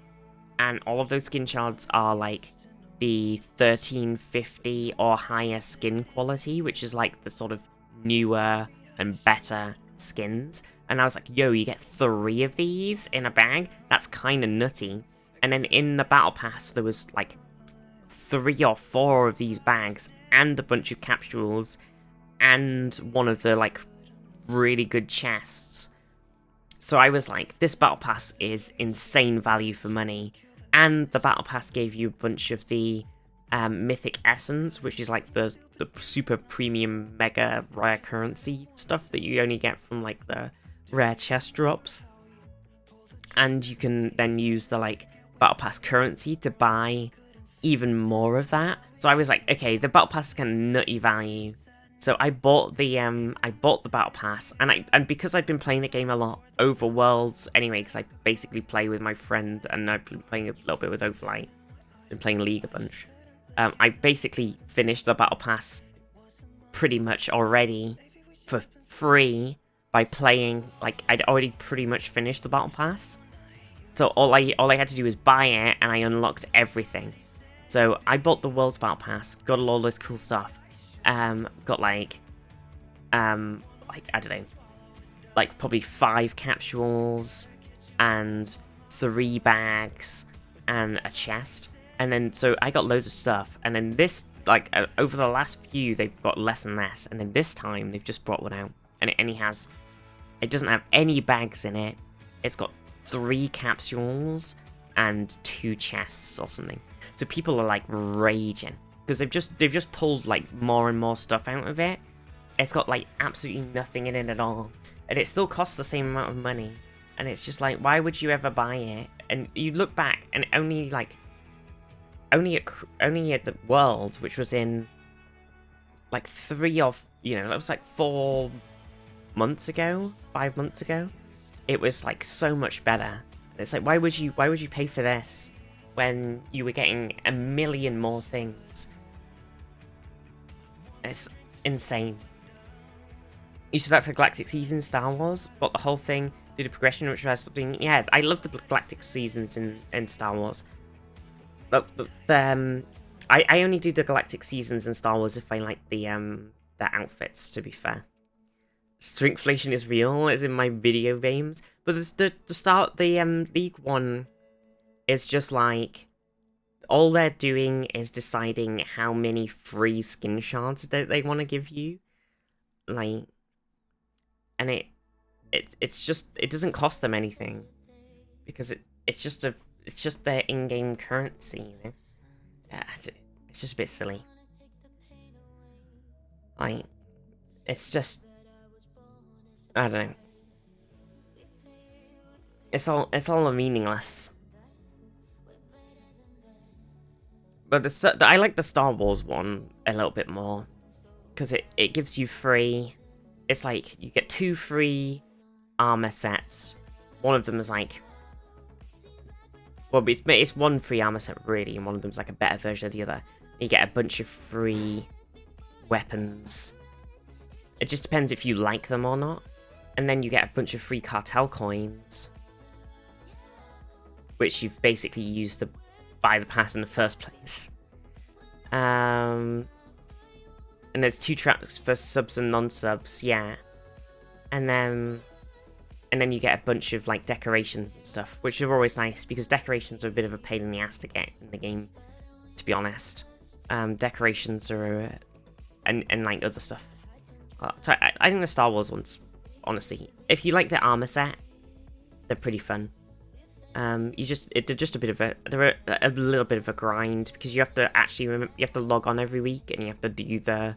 and all of those skin shards are like the 1350 or higher skin quality, which is like the sort of newer and better skins. And I was like, yo, you get 3 of these in a bag? That's kind of nutty. And then in the battle pass, there was like 3 or 4 of these bags and a bunch of capsules and one of the like really good chests. So I was like, this battle pass is insane value for money. And the battle pass gave you a bunch of the mythic essence, which is like the super premium mega rare currency stuff that you only get from like the rare chest drops. And you can then use the like battle pass currency to buy even more of that. So I was like, okay, the battle pass is kind of nutty value. So I bought the battle pass, and because I've been playing the game a lot over Worlds anyway, because I basically play with my friend, and I've been playing a little bit with Overlight, been playing League a bunch. I basically finished the battle pass pretty much already for free by playing, like, I'd already pretty much finished the battle pass. So all I had to do was buy it, and I unlocked everything. So I bought the World's battle pass, got all this cool stuff. Got like I don't know, like probably 5 capsules and 3 bags and a chest, and then so I got loads of stuff, and then this like over the last few they've got less and less, and then this time they've just brought one out, and it doesn't have any bags in it. It's got 3 capsules and 2 chests or something. So people are like raging, because they've just pulled like more and more stuff out of it. It's got like absolutely nothing in it at all, and it still costs the same amount of money. And it's just like, why would you ever buy it? And you look back, and only at the Worlds, which was in like 4 months ago, 5 months ago, it was like so much better. It's like, why would you pay for this when you were getting a million more things? It's insane. You said that for Galactic Seasons Star Wars, but the whole thing, do the progression, which I stopped doing. Yeah, I love the Galactic Seasons in Star Wars. But I only do the Galactic Seasons in Star Wars if I like the outfits, to be fair. Shrinkflation is real, as in my video games. But the League one is just like, all they're doing is deciding how many free skin shards that they want to give you. Like, and it doesn't cost them anything. Because it's just their in-game currency, you know? Yeah, it's just a bit silly. Like, it's just, I don't know. It's all meaningless. But I like the Star Wars one a little bit more, because it gives you free. It's like you get 2 free armor sets. One of them is like, well, it's 1 free armor set really, and one of them's like a better version of the other. You get a bunch of free weapons. It just depends if you like them or not. And then you get a bunch of free cartel coins, which you've basically used to buy the pass in the first place. And there's 2 tracks for subs and non-subs, yeah. And then you get a bunch of like decorations and stuff, which are always nice, because decorations are a bit of a pain in the ass to get in the game, to be honest. Decorations are and like other stuff. So I think the Star Wars ones, honestly, if you like the armor set, they're pretty fun. They're just a bit of a little bit of a grind, because you have to actually log on every week, and you have to do the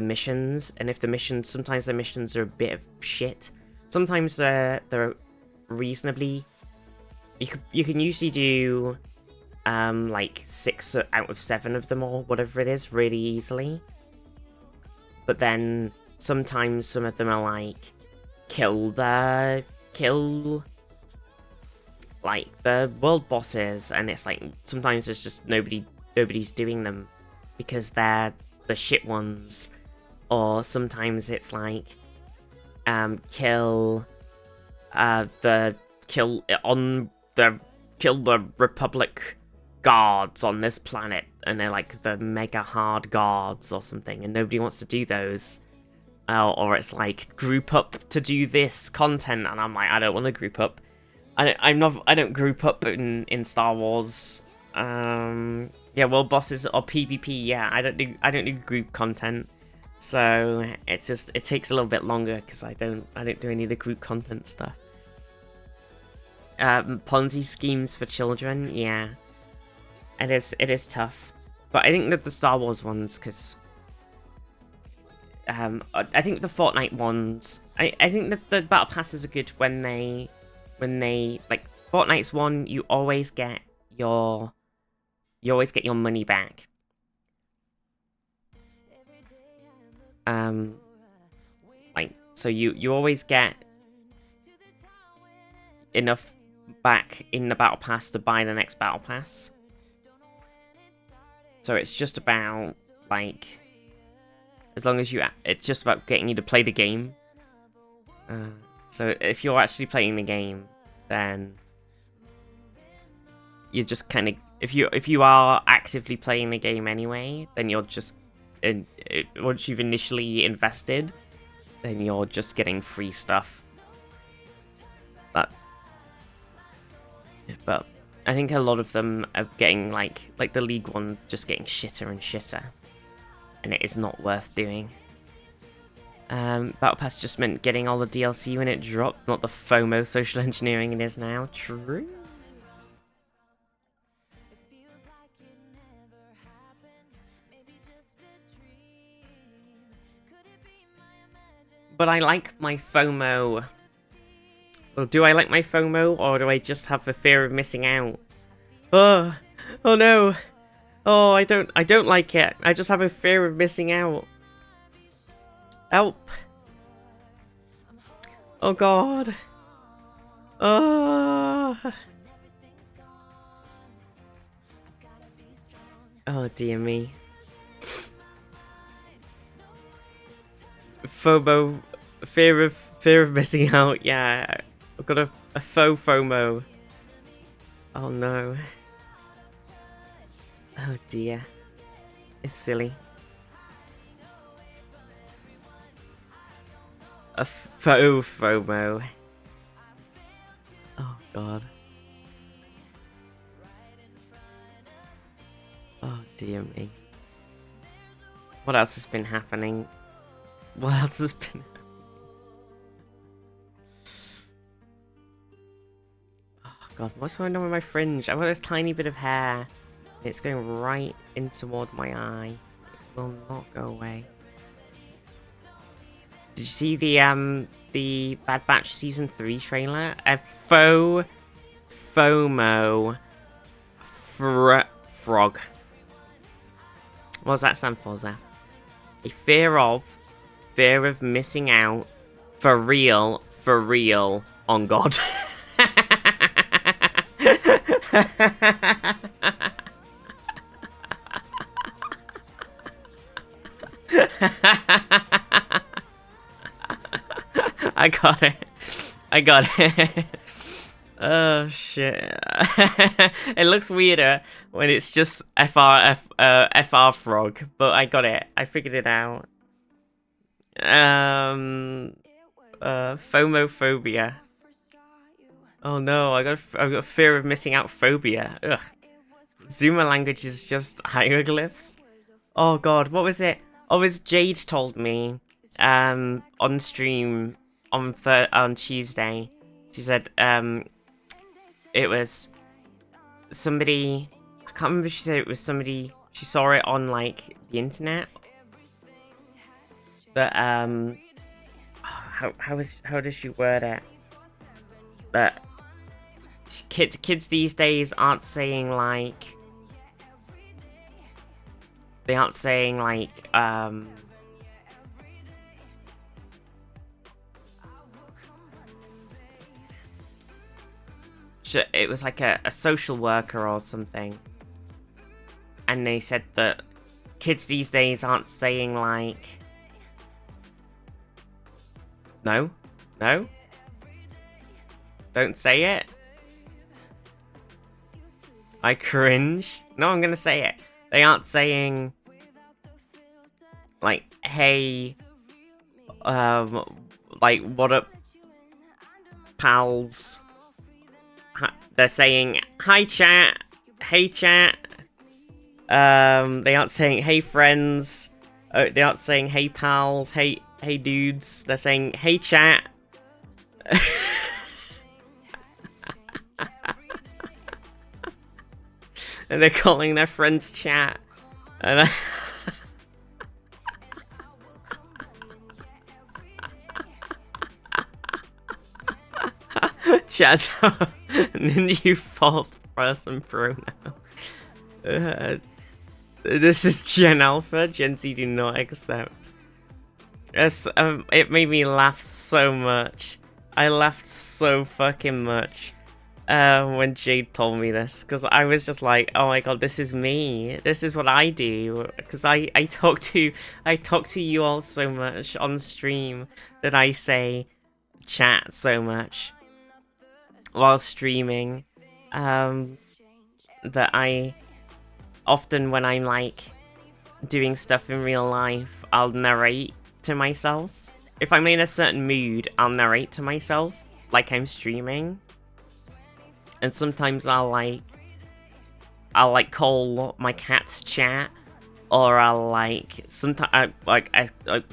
missions. And if sometimes the missions are a bit of shit. Sometimes they're reasonably. You can usually do like 6 out of 7 of them, or whatever it is, really easily. But then sometimes some of them are like kill like the world bosses, and it's like sometimes it's just nobody's doing them because they're the shit ones. Or sometimes it's like kill the Republic guards on this planet, and they're like the mega hard guards or something, and nobody wants to do those. Or it's like group up to do this content, and I'm like, I don't want to group up. I don't group up in Star Wars. Yeah, world bosses or PvP. Yeah, I don't do group content. So it takes a little bit longer because I don't do any of the group content stuff. Ponzi schemes for children, yeah, it is tough. But I think that the Star Wars ones, because I think the Fortnite ones, I think that the battle passes are good when they like Fortnite's one, you always get your money back. Like, so you always get enough back in the battle pass to buy the next battle pass. So it's just about, like, as long as it's just about getting you to play the game. So if you're actually playing the game, then you're just kind of, if you are actively playing the game anyway, then you're just, once you've initially invested, then you're just getting free stuff. But I think a lot of them are getting like the League one, just getting shitter and shitter, and it is not worth doing. Battle Pass just meant getting all the DLC when it dropped, not the FOMO social engineering it is now. True. But I like my FOMO. Well, do I like my FOMO, or do I just have the fear of missing out? Oh no! Oh, I don't like it. I just have a fear of missing out. Help. Oh god. Oh. Oh dear me. FOMO, fear of missing out. Yeah, I've got a faux FOMO. Oh no. Oh dear. It's silly. A faux FOMO. Oh god. Oh dear me. What else has been happening? What else has been happening? Oh god, what's going on with my fringe? I've got this tiny bit of hair. It's going right in toward my eye. It will not go away. Did you see the Bad Batch Season 3 trailer? A faux FOMO frog. What does that stand for, Zeph? A fear of missing out, for real, on God. I got it. I got it. Oh shit. It looks weirder when it's just FR frog, but I got it. I figured it out. FOMOphobia. Oh no, I got fear of missing out phobia. Ugh. Zuma language is just hieroglyphs. Oh god, what was it? Oh, it was Jade told me on stream on Tuesday. She said it was somebody, I can't remember if she said it was somebody, she saw it on like the internet. But how does she word it? That kids these days aren't saying like, they aren't saying like it was like a social worker or something, and they said that kids these days aren't saying like no, don't say it. I cringe. No, I'm gonna say it. They aren't saying like hey, like what up pals. They're saying hi chat, hey chat. They aren't saying hey friends. They aren't saying hey pals, hey dudes. They're saying hey chat. And they're calling their friends chat. And chat. And then you false person pronoun. This is Gen Alpha. Gen Z do not accept. It made me laugh so much. I laughed so fucking much when Jade told me this, because I was just like, oh my god, this is me. This is what I do. Because I talk to you all so much on stream that I say chat so much while streaming. That I often, when I'm like doing stuff in real life, I'll narrate to myself. If I'm in a certain mood, I'll narrate to myself like I'm streaming. And sometimes I'll call my cat's chat, or I'll like sometimes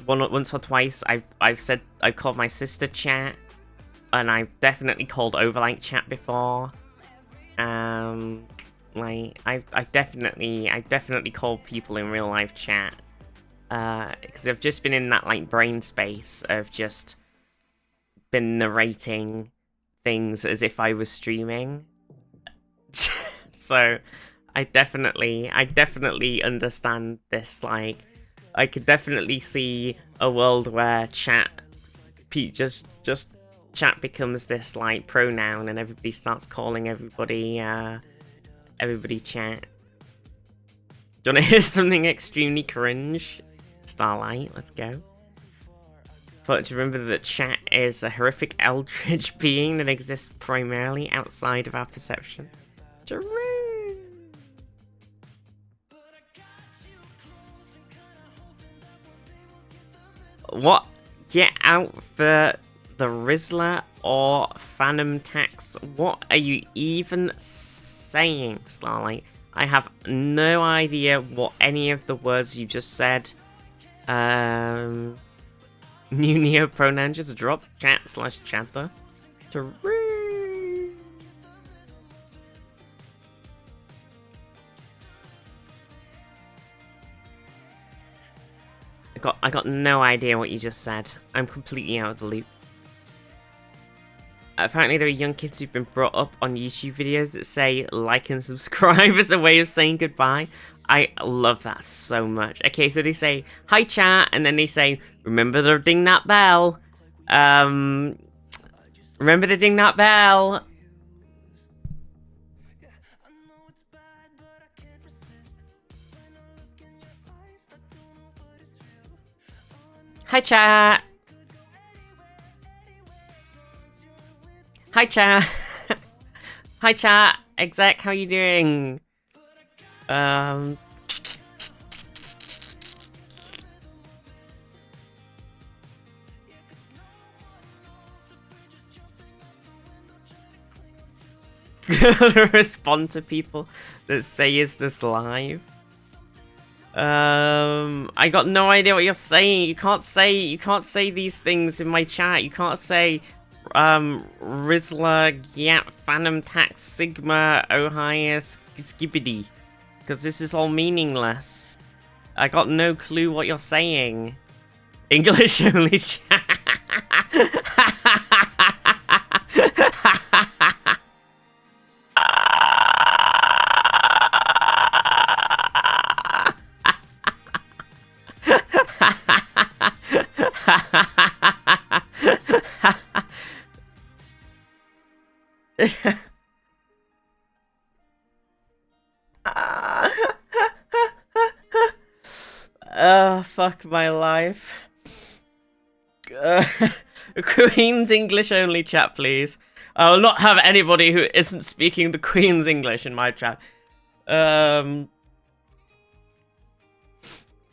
once or twice I've called my sister chat, and I've definitely called Overlike chat before. Like I definitely call people in real life chat. Because I've just been in that like brain space of just been narrating things as if I was streaming. So I definitely understand this. Like, I could definitely see a world where chat chat becomes this like pronoun and everybody starts calling everybody chat. Do you want to hear something extremely cringe? Starlight, let's go. But to remember that chat is a horrific eldritch being that exists primarily outside of our perception. Jerome! What? Get out the Rizzler or Phantom Tax? What are you even saying, Starlight? I have no idea what any of the words you just said. New Neo pronoun just drop. Chat/chatter. I got no idea what you just said. I'm completely out of the loop. Apparently there are young kids who've been brought up on YouTube videos that say like and subscribe as a way of saying goodbye. I love that so much. Okay, so they say, hi chat, and then they say, remember to ding that bell. Remember to ding that bell. Hi chat. Hi chat. Hi chat. Exec, how you doing? Respond to people that say, is this live? I got no idea what you're saying. You can't say these things in my chat. You can't say Rizzler, Gyat, Phantom Tax, Sigma, Ohio, Skibbity. Because this is all meaningless. I got no clue what you're saying. English only chat. Fuck my life. Queen's English only chat, please. I will not have anybody who isn't speaking the Queen's English in my chat.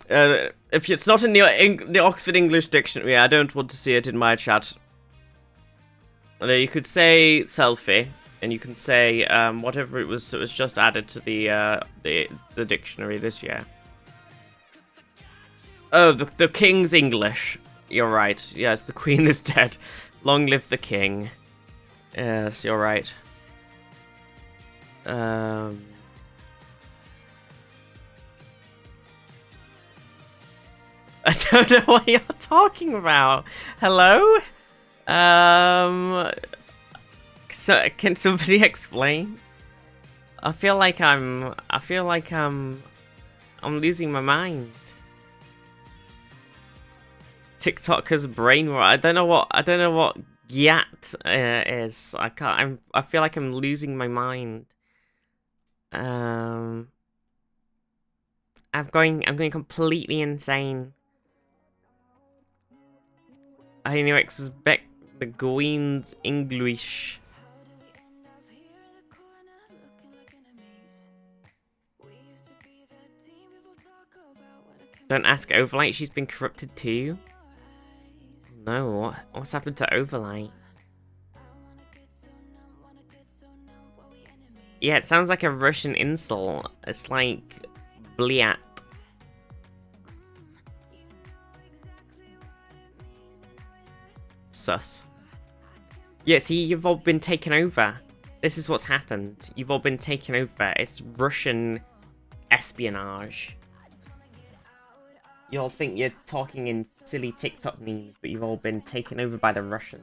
If it's not in the Oxford English Dictionary, I don't want to see it in my chat. You could say selfie, and you can say whatever it was that was just added to the dictionary this year. Oh, the King's English. You're right. Yes, the Queen is dead. Long live the King. Yes, you're right. I don't know what you're talking about. Hello? So, can somebody explain? I feel like I'm losing my mind. TikToker's brain rot. I don't know what Gyat is. I feel like I'm losing my mind. I'm going completely insane. I didn't expect the Queen's English. Don't ask Overlight, she's been corrupted too. No, what's happened to Overlight? Yeah, it sounds like a Russian insult. It's like Bliat. Sus. Yeah, see, you've all been taken over. This is what's happened. You've all been taken over. It's Russian espionage. You all think you're talking in silly TikTok memes, but you've all been taken over by the Russians.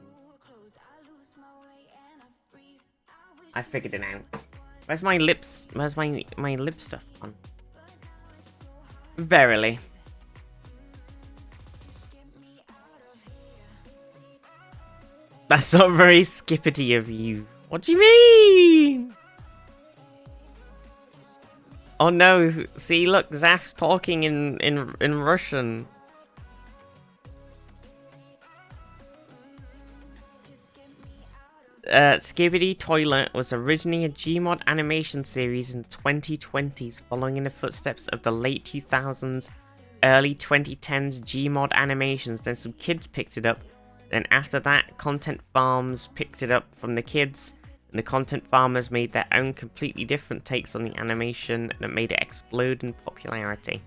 I figured it out. Where's my lips? Where's my lip stuff on? Verily. That's not very skippity of you. What do you mean? Oh no, see look, Zaf's talking in Russian. Skibidi Toilet was originally a Gmod animation series in the 2020s, following in the footsteps of the late 2000s, early 2010s Gmod animations. Then some kids picked it up. Then after that, content farms picked it up from the kids, and the content farmers made their own completely different takes on the animation, and it made it explode in popularity.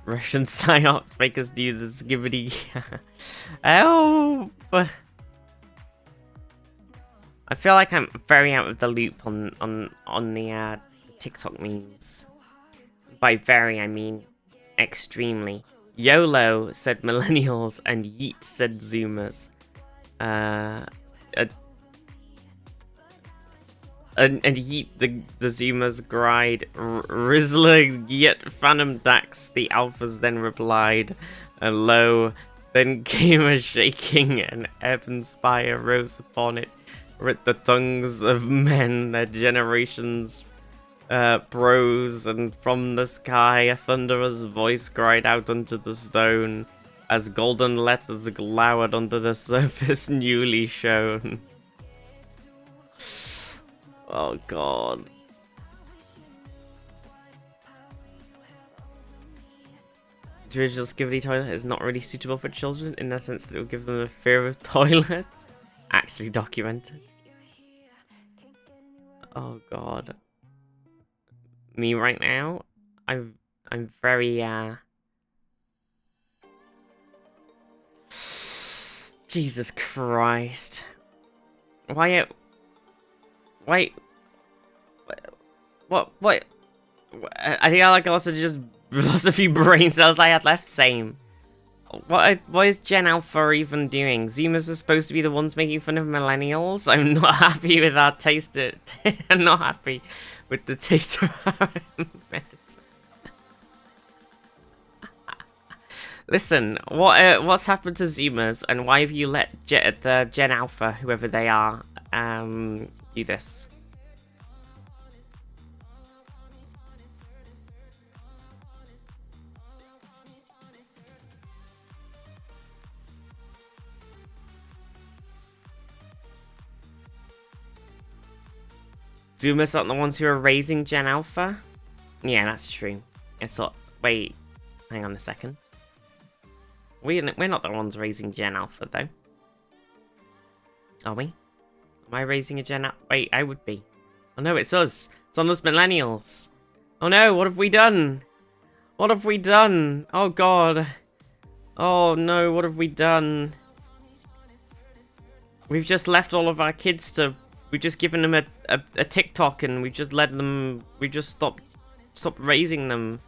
Russian psyops make us do the skibidi. Help! I feel like I'm very out of the loop on the TikTok memes. By very, I mean extremely. YOLO said millennials and yeet said zoomers. And yeet the zoomers cried. Rizzler yet Phantom Dax the alphas then replied. And lo, then came a shaking, and ebb and spire rose upon it. Writ the tongues of men, their generations bros, and from the sky a thunderous voice cried out unto the stone, as golden letters glowered onto the surface newly shown. Oh god. The original Skibidi Toilet is not really suitable for children in the sense that it will give them a fear of toilets. Actually documented. Oh god. Me right now, I'm very Jesus Christ. Wait. What? I think I also just lost a few brain cells I had left. Same. What is Gen Alpha even doing? Zoomers are supposed to be the ones making fun of millennials. I'm not happy with our taste. I'm not happy with the taste of our medicine. Listen, what's happened to Zoomers, and why have you let the Gen Alpha, whoever they are, do this? Zoomers aren't the ones who are raising Gen Alpha? Yeah, that's true. It's not. Wait, hang on a second. We're not the ones raising Gen Alpha, though. Are we? Am I raising a Gen Alpha? Wait, I would be. Oh no, it's us. It's on us millennials. Oh no, what have we done? What have we done? Oh god. Oh no, what have we done? We've just left all of our kids to... We've just given them a TikTok, and we've just let them... We've just stopped raising them.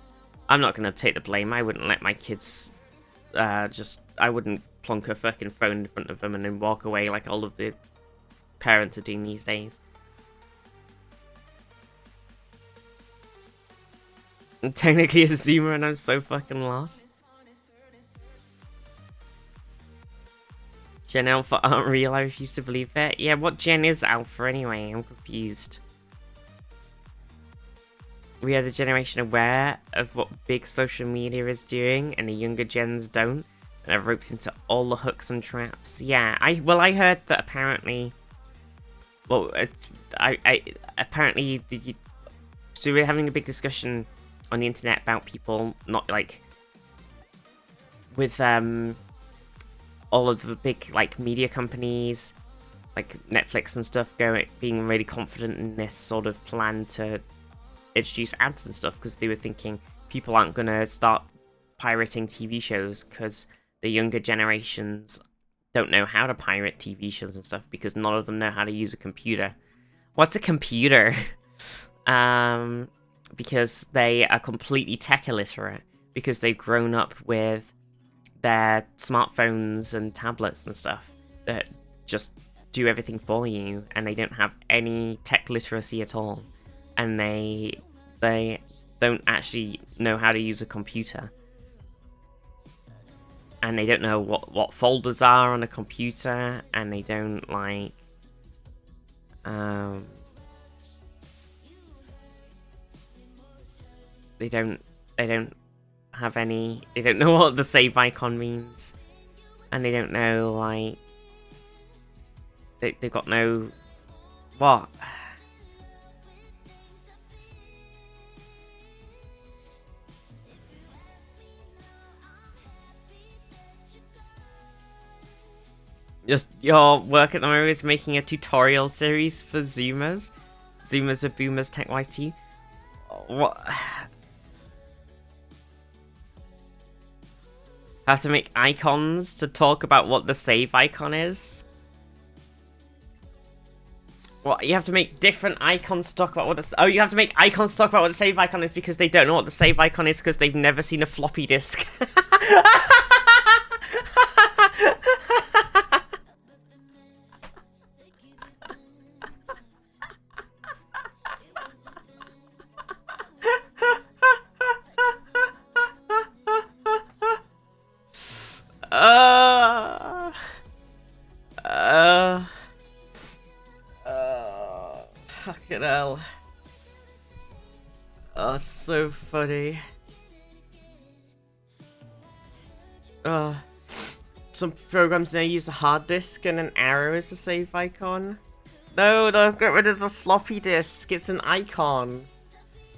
I'm not going to take the blame. I wouldn't let my kids... I wouldn't plonk a fucking phone in front of them and then walk away like all of the parents are doing these days. I'm technically a Zoomer and I'm so fucking lost. Gen Alpha aren't real, I refuse to believe that. Yeah, what gen is Alpha anyway? I'm confused. We are the generation aware of what big social media is doing, and the younger gens don't, and are roped into all the hooks and traps. Yeah, I heard that apparently... Well, apparently... So we're having a big discussion on the internet about people not, like... With, all of the big, like, media companies, like Netflix and stuff, being really confident in this sort of plan to introduce ads and stuff, because they were thinking people aren't going to start pirating TV shows because the younger generations don't know how to pirate TV shows and stuff, because none of them know how to use a computer. What's a computer? Because they are completely tech illiterate, because they've grown up with their smartphones and tablets and stuff that just do everything for you, and they don't have any tech literacy at all, and they don't actually know how to use a computer, and they don't know what folders are on a computer, and they don't like they don't have any, they don't know what the save icon means, and they don't know, like, they've got no, what? Just your work at the moment is making a tutorial series for Zoomers. Zoomers are boomers, tech-wise to you. What? Have to make icons to talk about what the save icon is? What? You have to make different icons to talk about what the... Oh, you have to make icons to talk about what the save icon is because they don't know what the save icon is because they've never seen a floppy disk. Fucking hell. Oh, so funny. Some programs now use a hard disk and an arrow as a save icon. No, don't get rid of the floppy disk. It's an icon.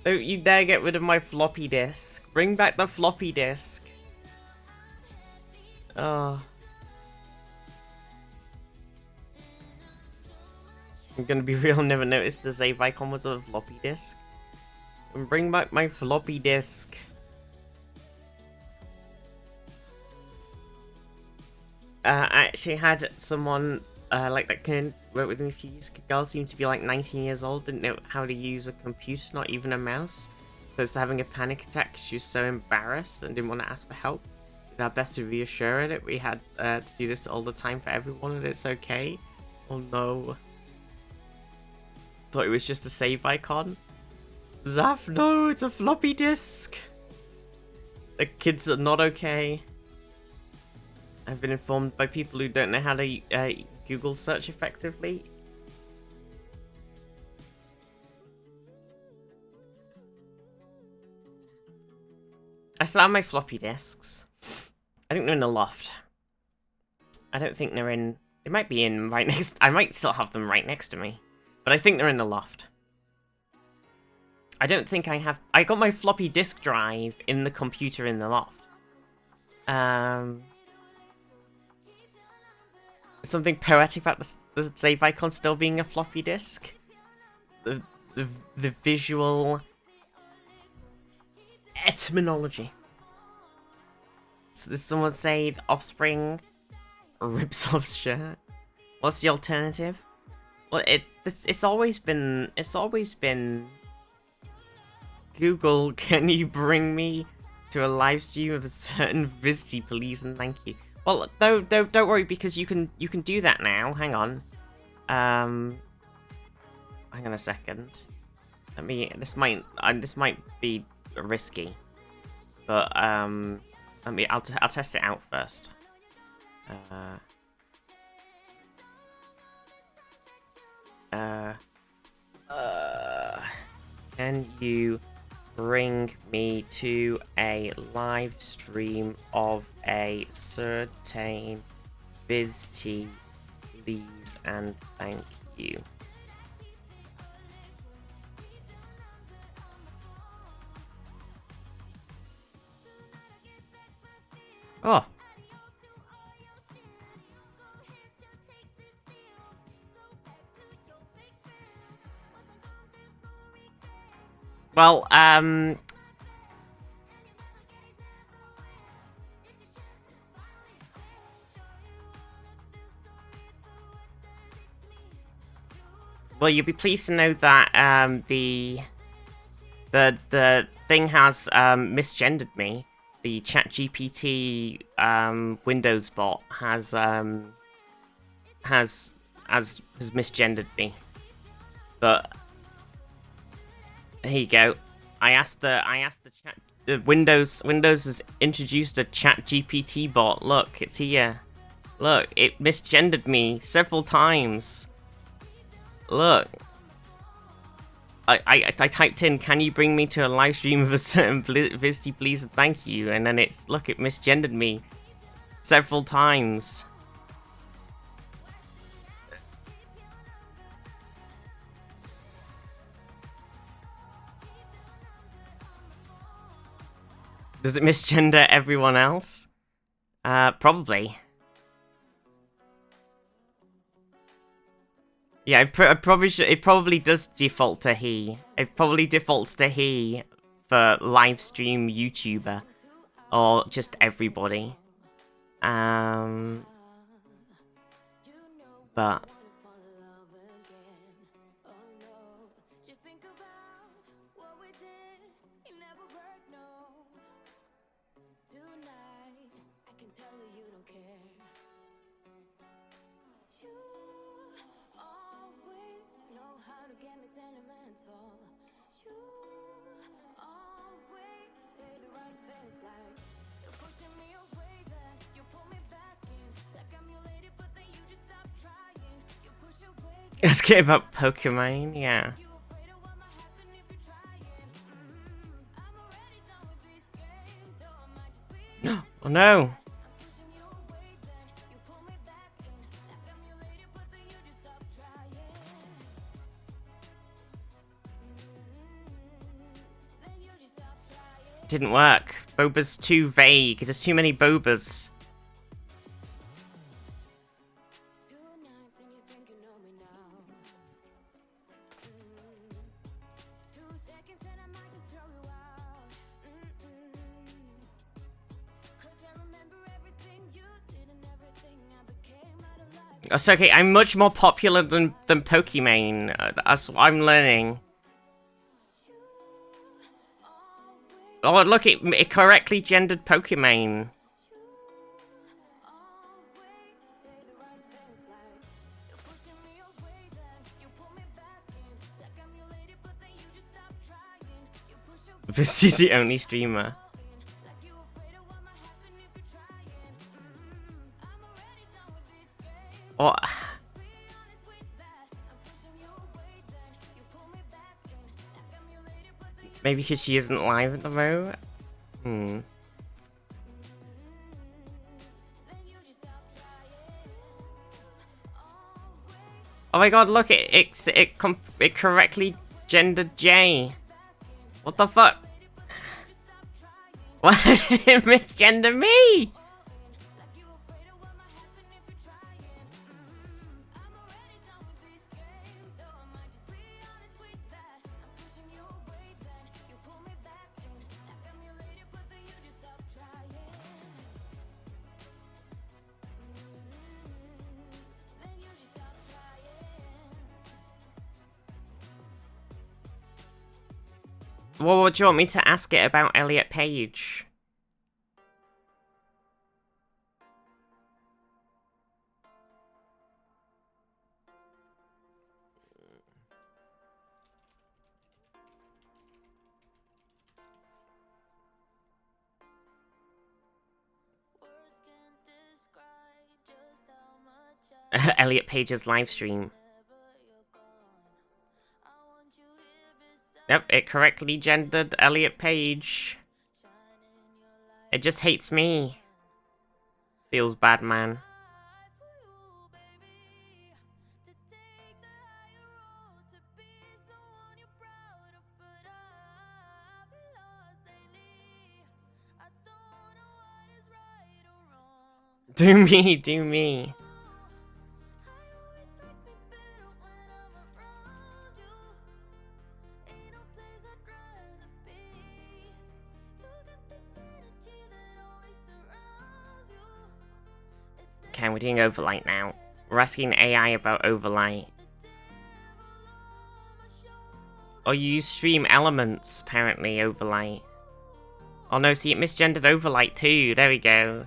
Don't you dare get rid of my floppy disk. Bring back the floppy disk. Oh. I'm gonna be real, never noticed the save icon was a floppy disk. And bring back my floppy disk. I actually had someone like that can work with me a few years ago. Girl seemed to be like 19 years old, didn't know how to use a computer, not even a mouse. Was having a panic attack. She was so embarrassed and didn't want to ask for help. Did our best to reassure her that we had to do this all the time for everyone and it's okay. Oh no. Thought it was just a save icon. Zaf, no, it's a floppy disk. The kids are not okay. I've been informed by people who don't know how to Google search effectively. I still have my floppy disks. I think they're in the loft. I don't think they're in... They might be in right next... I might still have them right next to me. But I think they're in the loft. I don't think I have... I got my floppy disk drive in the computer in the loft. Something poetic about the save icon still being a floppy disk. The visual... etymology. So did someone say the Offspring rips off shirt? What's the alternative? Well, it's always been Google, can you bring me to a live stream of a certain Vizzy, please and thank you. Well, no, don't worry because you can do that now. Hang on. Hang on a second. Let me. This might be risky, but let me. I'll test it out first. Can you bring me to a live stream of a certain Vizzy, please and thank you? Oh. Well, well, you'll be pleased to know that the thing has misgendered me. The ChatGPT Windows bot has has misgendered me. But here you go. I asked the chat. Windows has introduced a Chat GPT bot. Look, it's here. Look, it misgendered me several times. Look. I typed in, can you bring me to a live stream of a certain Vizzy, please, and thank you. And then it misgendered me several times. Does it misgender everyone else? Probably. Yeah, I probably should. It probably does default to he. It probably defaults to he for live stream YouTuber or just everybody. But let's get about Pokemon, yeah. Oh no! Didn't work. Boba's too vague. There's too many Bobas. That's okay, I'm much more popular than Pokimane. That's what I'm learning. Oh, look, it correctly gendered Pokimane. This is the only streamer. Oh. Maybe because she isn't live at the moment? Oh my god, look, it correctly gendered Jay. What the fuck? Why did it misgender me? Well, what do you want me to ask it about Elliot Page? Elliot Page's live stream. Yep, it correctly gendered Elliot Page. It just hates me. Feels bad, man. Do me, do me. Okay, we're doing Overlight now. We're asking AI about Overlight. Oh, you use Stream Elements, apparently, Overlight. Oh no, see, it misgendered Overlight too. There we go.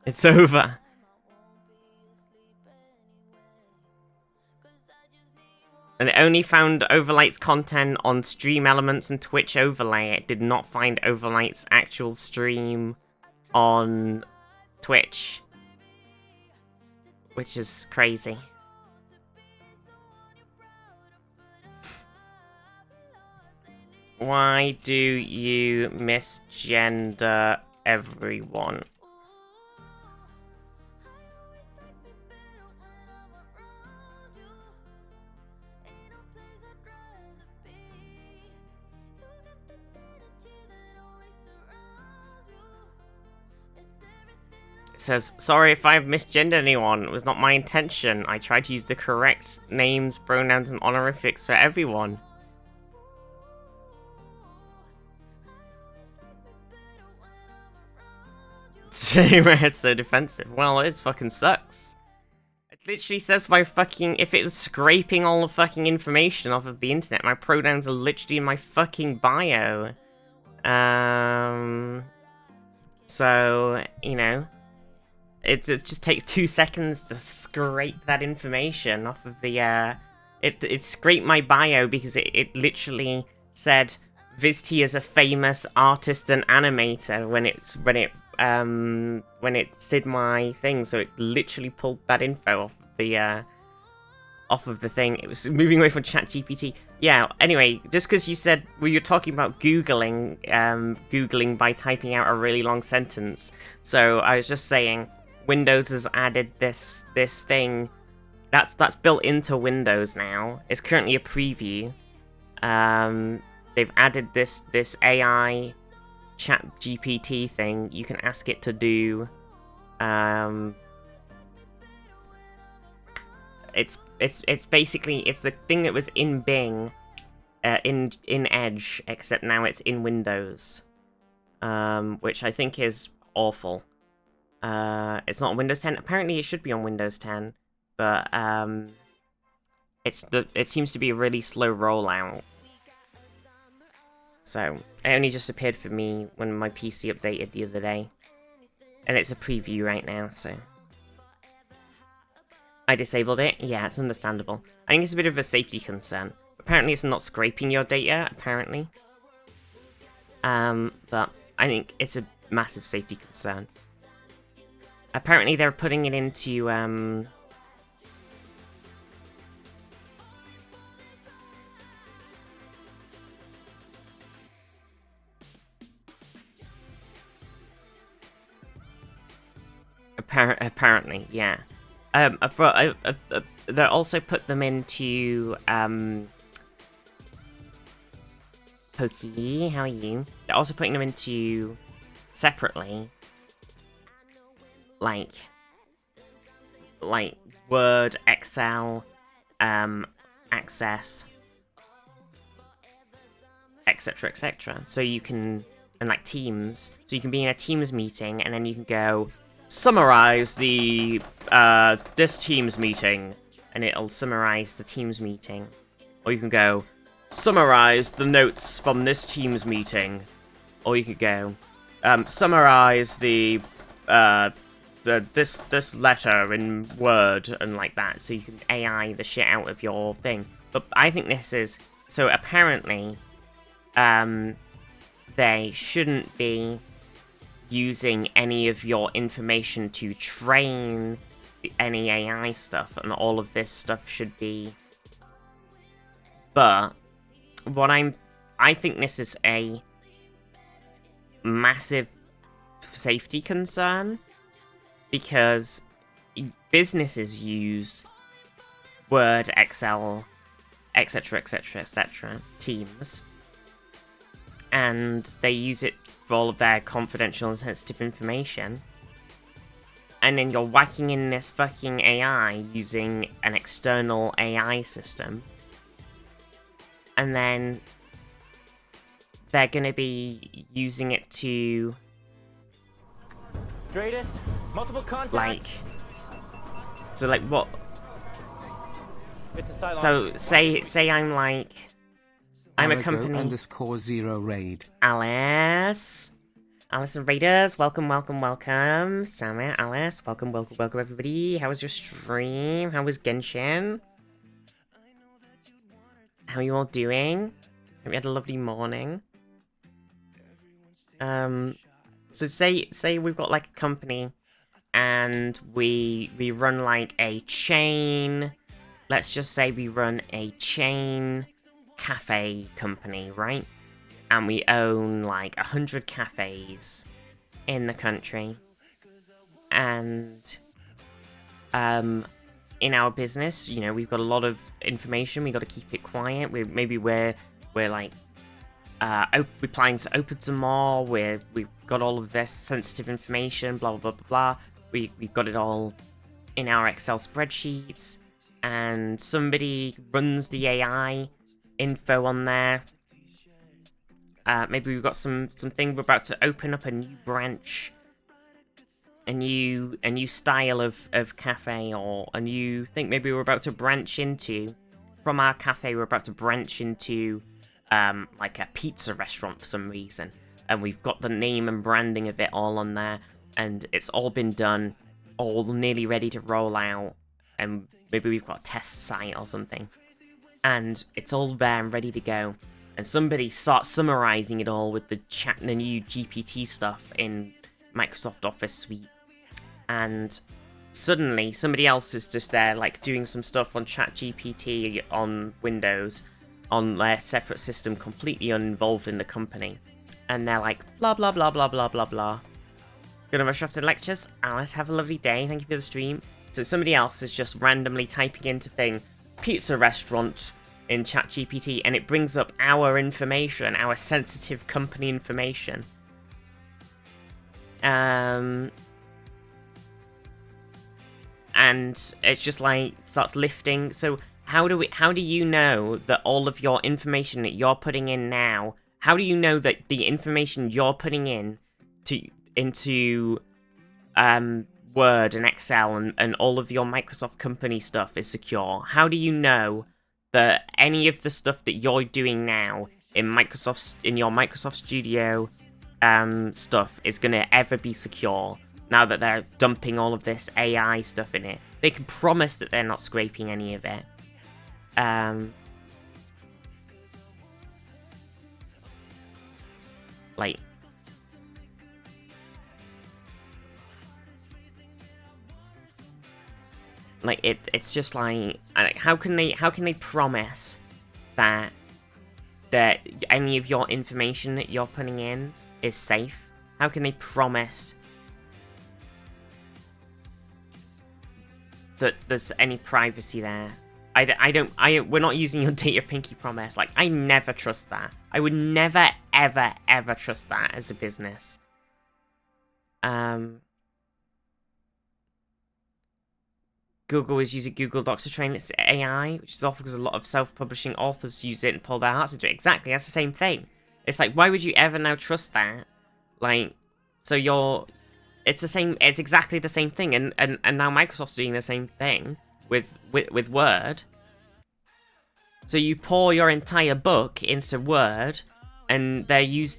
It's over. And it only found Overlight's content on Stream Elements and Twitch Overlay. It did not find Overlight's actual stream on Twitch. Which is crazy. Why do you misgender everyone? It says, sorry if I've misgendered anyone. It was not my intention. I tried to use the correct names, pronouns, and honorifics for everyone. It's so defensive. Well, it fucking sucks. It literally says my fucking... If it's scraping all the fucking information off of the internet, my pronouns are literally in my fucking bio. So, you know... It just takes 2 seconds to scrape that information off of the, It scraped my bio because it literally said Vizty is a famous artist and animator when it did my thing, so it literally pulled that info off of the thing. It was moving away from ChatGPT. Yeah, anyway, just because you said, well, you're talking about Googling by typing out a really long sentence. So I was just saying, Windows has added this thing that's built into Windows now. It's currently a preview. They've added this AI chat GPT thing. You can ask it to do it's basically the thing that was in Bing in Edge, except now it's in Windows, which I think is awful. It's not on Windows 10. Apparently it should be on Windows 10, but it seems to be a really slow rollout. So it only just appeared for me when my PC updated the other day, and it's a preview right now, so I disabled it. Yeah, it's understandable. I think it's a bit of a safety concern. Apparently it's not scraping your data, apparently. But I think it's a massive safety concern. Apparently they're putting it into, apparently, yeah. But they also put them into, Pokey, how are you? They're also putting them into, separately, like Word, Excel, Access, etc, etc. So you can, and like Teams, so you can be in a Teams meeting and then you can go, summarize the, this Teams meeting, and it'll summarize the Teams meeting. Or you can go, summarize the notes from this Teams meeting. Or you could go, summarize the, this letter in Word, and like that, so you can AI the shit out of your thing. But I think this is, so apparently, they shouldn't be using any of your information to train any AI stuff, and all of this stuff should be, but I think this is a massive safety concern, because businesses use Word, Excel, etc, etc, etc, Teams, and they use it for all of their confidential and sensitive information, and then you're whacking in this fucking AI using an external AI system, and then they're gonna be using it to, Dratus, multiple contacts. like, so like what? It's a Cylon. So say I'm like, I'm a company. _0 raid. Alice, Alison Raiders, welcome, welcome, welcome. Samir, Alice, welcome, welcome, welcome, everybody. How was your stream? How was Genshin? How are you all doing? Hope you had a lovely morning. So say we've got like a company, and we run like a chain. Let's just say we run a chain cafe company, right? And we own like 100 cafes in the country. And in our business, you know, we've got a lot of information. We got to keep it quiet. We're like we're planning to open some more. We've got all of this sensitive information. Blah blah blah blah. We've got it all in our Excel spreadsheets, and somebody runs the AI info on there. Maybe we've got something. We're about to open up a new branch, a new style of cafe, or a new thing. Maybe we're about to branch into, from our cafe, we're about to branch into like a pizza restaurant for some reason, and we've got the name and branding of it all on there, and it's all been done, all nearly ready to roll out, and maybe we've got a test site or something, and it's all there and ready to go. And somebody starts summarizing it all with the new GPT stuff in Microsoft Office Suite. And suddenly, somebody else is just there, like, doing some stuff on ChatGPT on Windows, on their separate system, completely uninvolved in the company. And they're like, blah, blah, blah, blah, blah, blah, blah. Gonna rush off to lectures. Alice, have a lovely day. Thank you for the stream. So somebody else is just randomly typing into thing, pizza restaurant, in ChatGPT, and it brings up our information, our sensitive company information. And it's just like starts lifting. So how do you know that all of your information that you're putting in now, how do you know that the information you're putting in into Word and Excel and all of your Microsoft company stuff is secure? How do you know that any of the stuff that you're doing now in your Microsoft Studio stuff is gonna ever be secure now that they're dumping all of this AI stuff in it? They can promise that they're not scraping any of it. It's just like, how can they promise that any of your information that you're putting in is safe? How can they promise that there's any privacy there? We're not using your data pinky promise. Like, I never trust that. I would never, ever, ever trust that as a business. Google is using Google Docs to train its AI, which is often because a lot of self-publishing authors use it and pull their hearts into it. Exactly, that's the same thing. It's like, why would you ever now trust that? Like, so it's exactly the same thing, and now Microsoft's doing the same thing with Word. So you pour your entire book into Word, and they've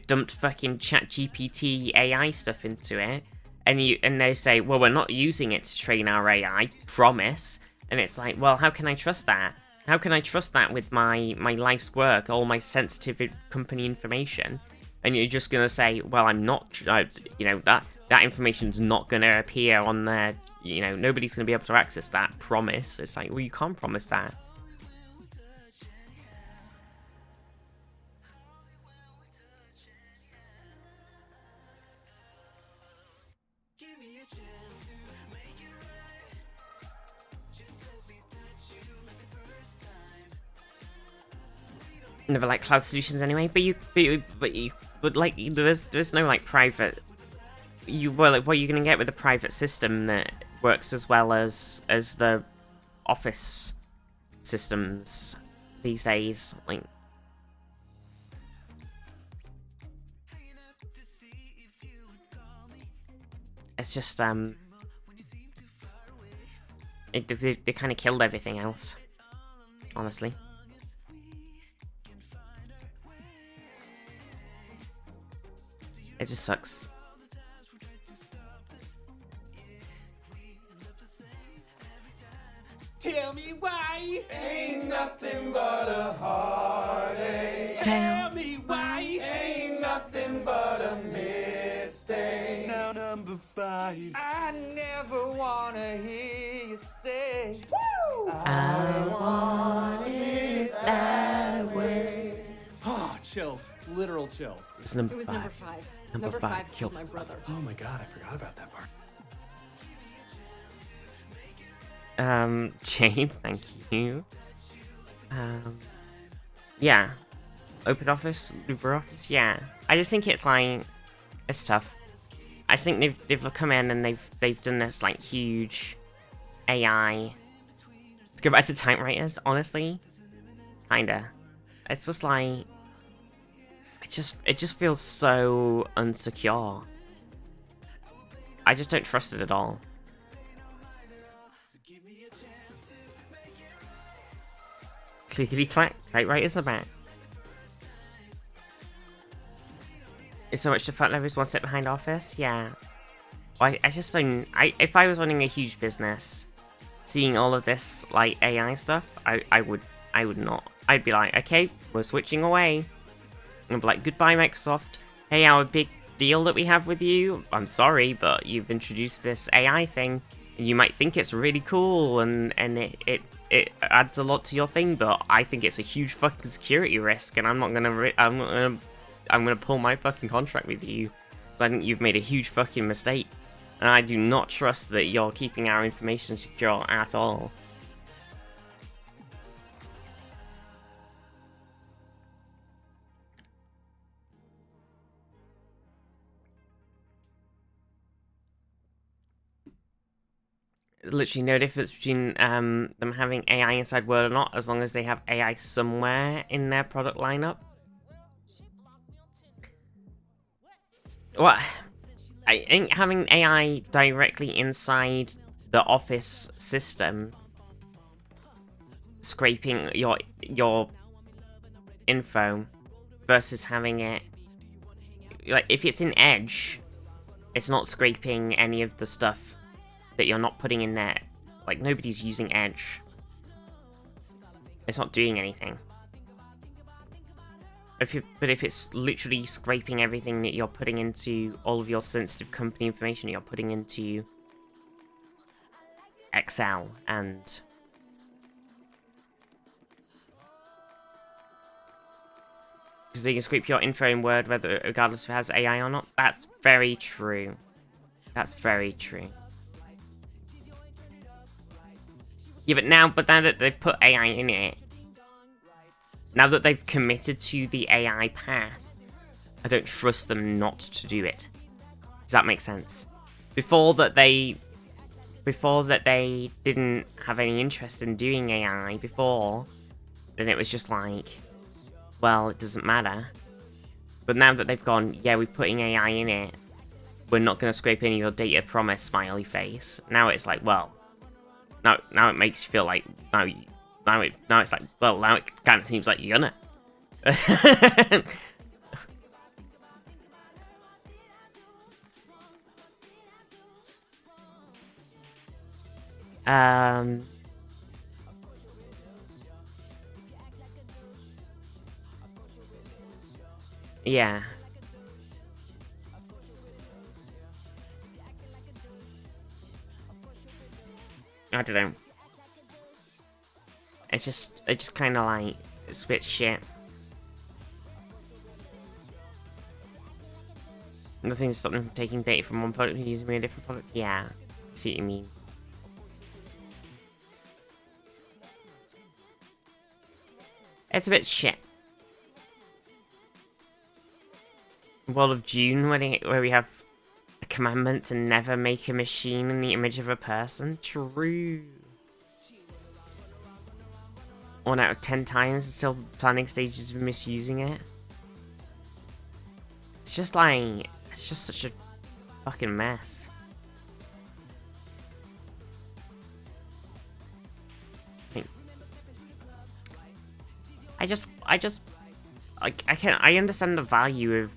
dumped fucking ChatGPT AI stuff into it. And they say, well, we're not using it to train our AI, promise. And it's like, well, how can I trust that? How can I trust that with my life's work, all my sensitive company information? And you're just going to say, well, I'm not, that information's not going to appear on there. Nobody's going to be able to access that, promise. It's like, well, you can't promise that. Never like cloud solutions anyway, but there's no like private. What are you gonna get with a private system that works as well as the Office systems these days? Like, it's just they kind of killed everything else, honestly. It just sucks. Tell me why. Ain't nothing but a heartache. Tell me why. Ain't nothing but a mistake. Now number 5. I never wanna hear you say. Woo! I want it that way. Oh, chills. Literal chills. It's number It was 5. number 5. Number five killed killed my brother. Oh my god, I forgot about that part. Jane, thank you. Yeah. OpenOffice, LibreOffice, yeah. I just think it's like, it's tough. I think they've come in and they've done this like huge AI. Let's go back to typewriters, honestly. Kinda. It's just like, it just feels so unsecure. I just don't trust it at all. Clickety clack, typewriters are back. Is so much the front level is one step behind Office? Yeah. Well, I just don't. If I was running a huge business, seeing all of this like AI stuff, I would not. I'd be like, okay, we're switching away. And be like, goodbye, Microsoft. Hey, our big deal that we have with you. I'm sorry, but you've introduced this AI thing. And you might think it's really cool, and it adds a lot to your thing, but I think it's a huge fucking security risk, and I'm gonna pull my fucking contract with you. I think you've made a huge fucking mistake, and I do not trust that you're keeping our information secure at all. Literally no difference between them having AI inside Word or not, as long as they have AI somewhere in their product lineup. Well, I think having AI directly inside the Office system, scraping your info, versus having it, like, if it's in Edge, it's not scraping any of the stuff that you're not putting in there. Like, nobody's using Edge. It's not doing anything. But if it's literally scraping everything that you're putting into all of your sensitive company information, you're putting into Excel and because they can scrape your info in Word regardless if it has AI or not. That's very true. That's very true. Yeah, but now that they've put AI in it, now that they've committed to the AI path, I don't trust them not to do it. Does that make sense? Before that they didn't have any interest in doing AI before, then it was just like, well, it doesn't matter. But now that they've gone, yeah, we're putting AI in it, we're not going to scrape any of your data, promise, smiley face. Now it's like, well, now it makes you feel like, now it's like, well, now it kind of seems like you're gonna. Yeah. I don't know. It just kind of like, it's a bit shit. Nothing to stop them from taking data from one product and using it in a different product. Yeah, I see what you mean. It's a bit shit. World of Dune, where we have a commandment to never make a machine in the image of a person. True. 1 out of 10 times, still planning stages of misusing it. It's just like, it's just such a fucking mess. I understand the value of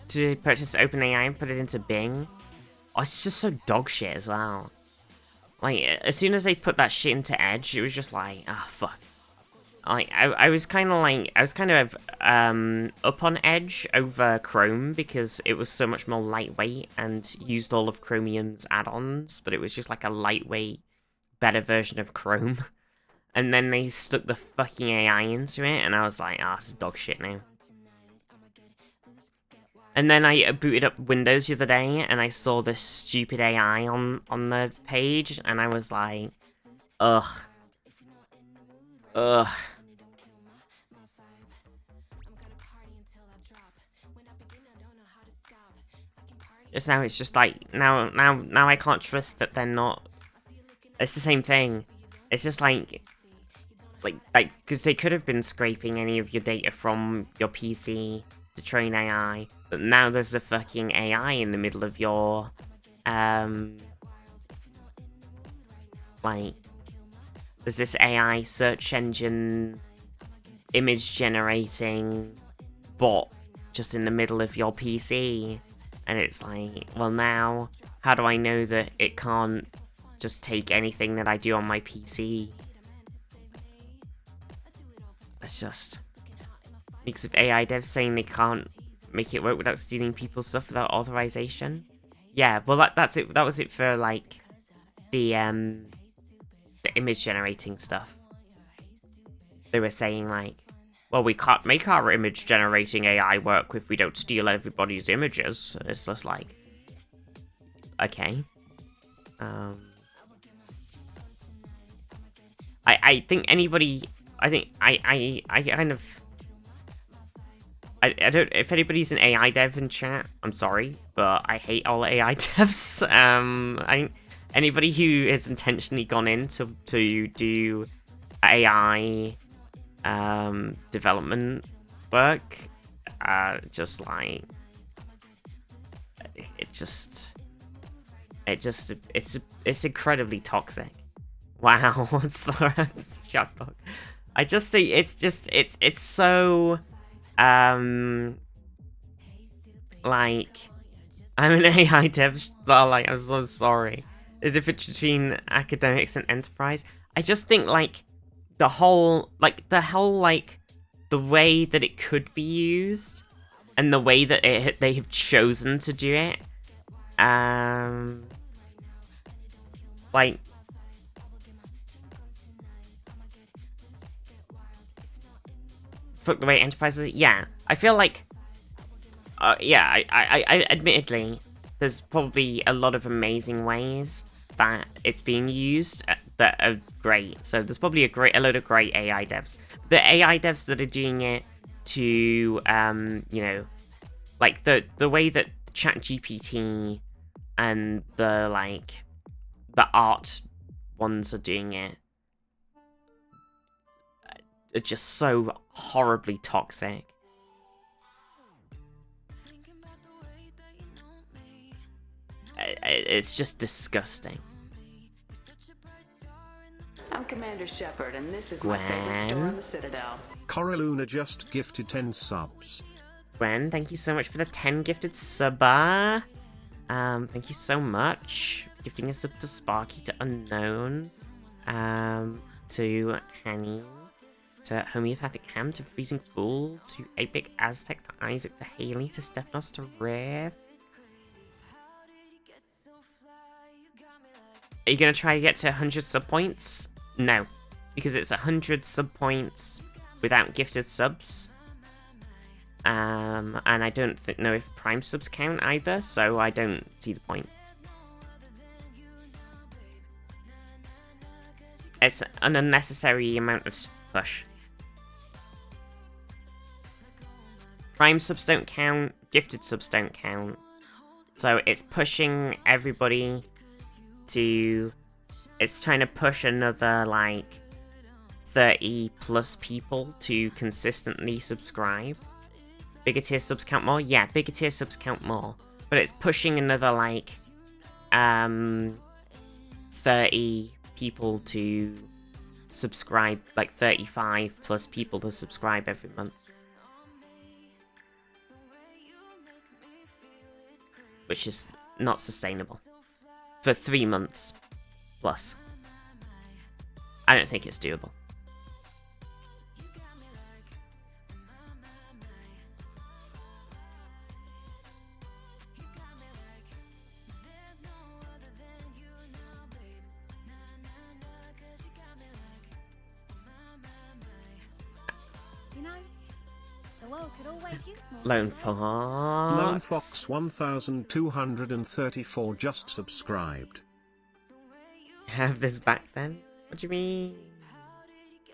to purchase OpenAI and put it into Bing. Oh, it's just so dog shit as well. Like, as soon as they put that shit into Edge, it was just like, ah, fuck. Like, I was kind of up on Edge over Chrome because it was so much more lightweight and used all of Chromium's add-ons, but it was just like a lightweight, better version of Chrome. And then they stuck the fucking AI into it, and I was like, ah, this is dog shit now. And then I booted up Windows the other day, and I saw this stupid AI on the page, and I was like, ugh. Ugh. Just now, it's just like, now I can't trust that they're not... It's the same thing. It's just like, because they could have been scraping any of your data from your PC to train AI, but now there's a fucking AI in the middle of your, like, there's this AI search engine image generating bot just in the middle of your PC, and it's like, well now, how do I know that it can't just take anything that I do on my PC? It's just because of AI devs saying they can't make it work without stealing people's stuff without authorization. Yeah, well that's it. That was it for like the image generating stuff. They were saying like, well, we can't make our image generating AI work if we don't steal everybody's images. It's just like, okay. I think anybody. I think I kind of. I don't. If anybody's an AI dev in chat, I'm sorry, but I hate all AI devs. I think anybody who has intentionally gone in to do AI development work, just like it's incredibly toxic. Wow, it's shock dog. I just think it's so like, I'm an AI dev, like, I'm so sorry. The difference between academics and enterprise. I just think like the whole like the way that it could be used and the way that they have chosen to do it, like, fuck the way enterprises. Yeah, I feel like, yeah, I admittedly, there's probably a lot of amazing ways that it's being used that are great. So there's probably a load of great AI devs. The AI devs that are doing it to, you know, like the way that ChatGPT and the art ones are doing it are just so horribly toxic. It's just disgusting. I'm Commander Shepard, and this is my favorite store on the Citadel. Coraluna just gifted 10 subs. Gwen, thank you so much for the 10 gifted subba. Thank you so much. Gifting a sub to Sparky, to Unknown, to Hanny, to Homeopathic Ham, to Freezing Fool, to Epic Aztec, to Isaac, to Haley, to Stephanos, to Riff. Are you gonna try to get to 100 sub points? No, because it's 100 sub points without gifted subs. And I don't know if Prime subs count either, so I don't see the point. It's an unnecessary amount of push. Prime subs don't count, gifted subs don't count. So it's pushing everybody to... It's trying to push another, like, 30 plus people to consistently subscribe. Bigger tier subs count more? Yeah, bigger tier subs count more. But it's pushing another, like, 30 people to subscribe, like 35 plus people to subscribe every month. which is not sustainable for 3 months plus. I don't think it's doable. You know, the world could always use more Lone heroes. Fox. Lone Fox 1234 just subscribed. Have this back then? What do you mean?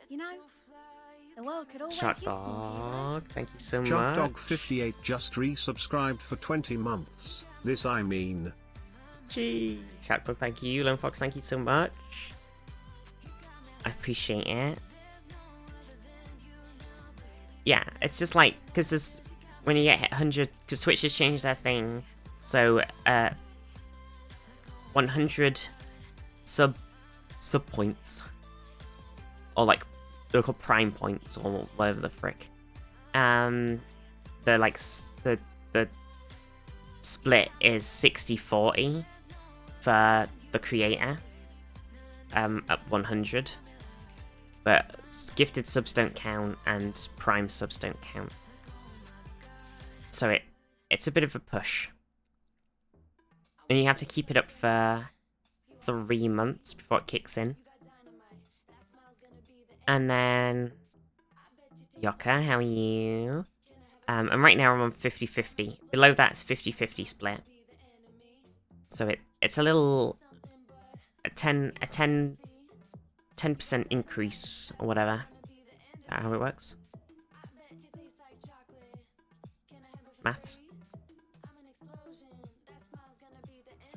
You know, the world could always Shark use more heroes. Dog, thank you so Jump much. Dog 58 just resubscribed for 20 months. This I mean. Gee. Shark Dog, thank you. Lone Fox, thank you so much. I appreciate it. Yeah, it's just like, because there's, when you get hit 100, because Twitch has changed their thing, so 100 sub points, or like they're called prime points or whatever the frick. They're like the split is 60-40 for the creator at 100. But gifted subs don't count, and prime subs don't count. So it's a bit of a push. And you have to keep it up for 3 months before it kicks in. And then... Yoka, how are you? And right now I'm on 50-50. Below that's 50-50 split. So it's a little... a 10% increase, or whatever. Is that how it works? Maths?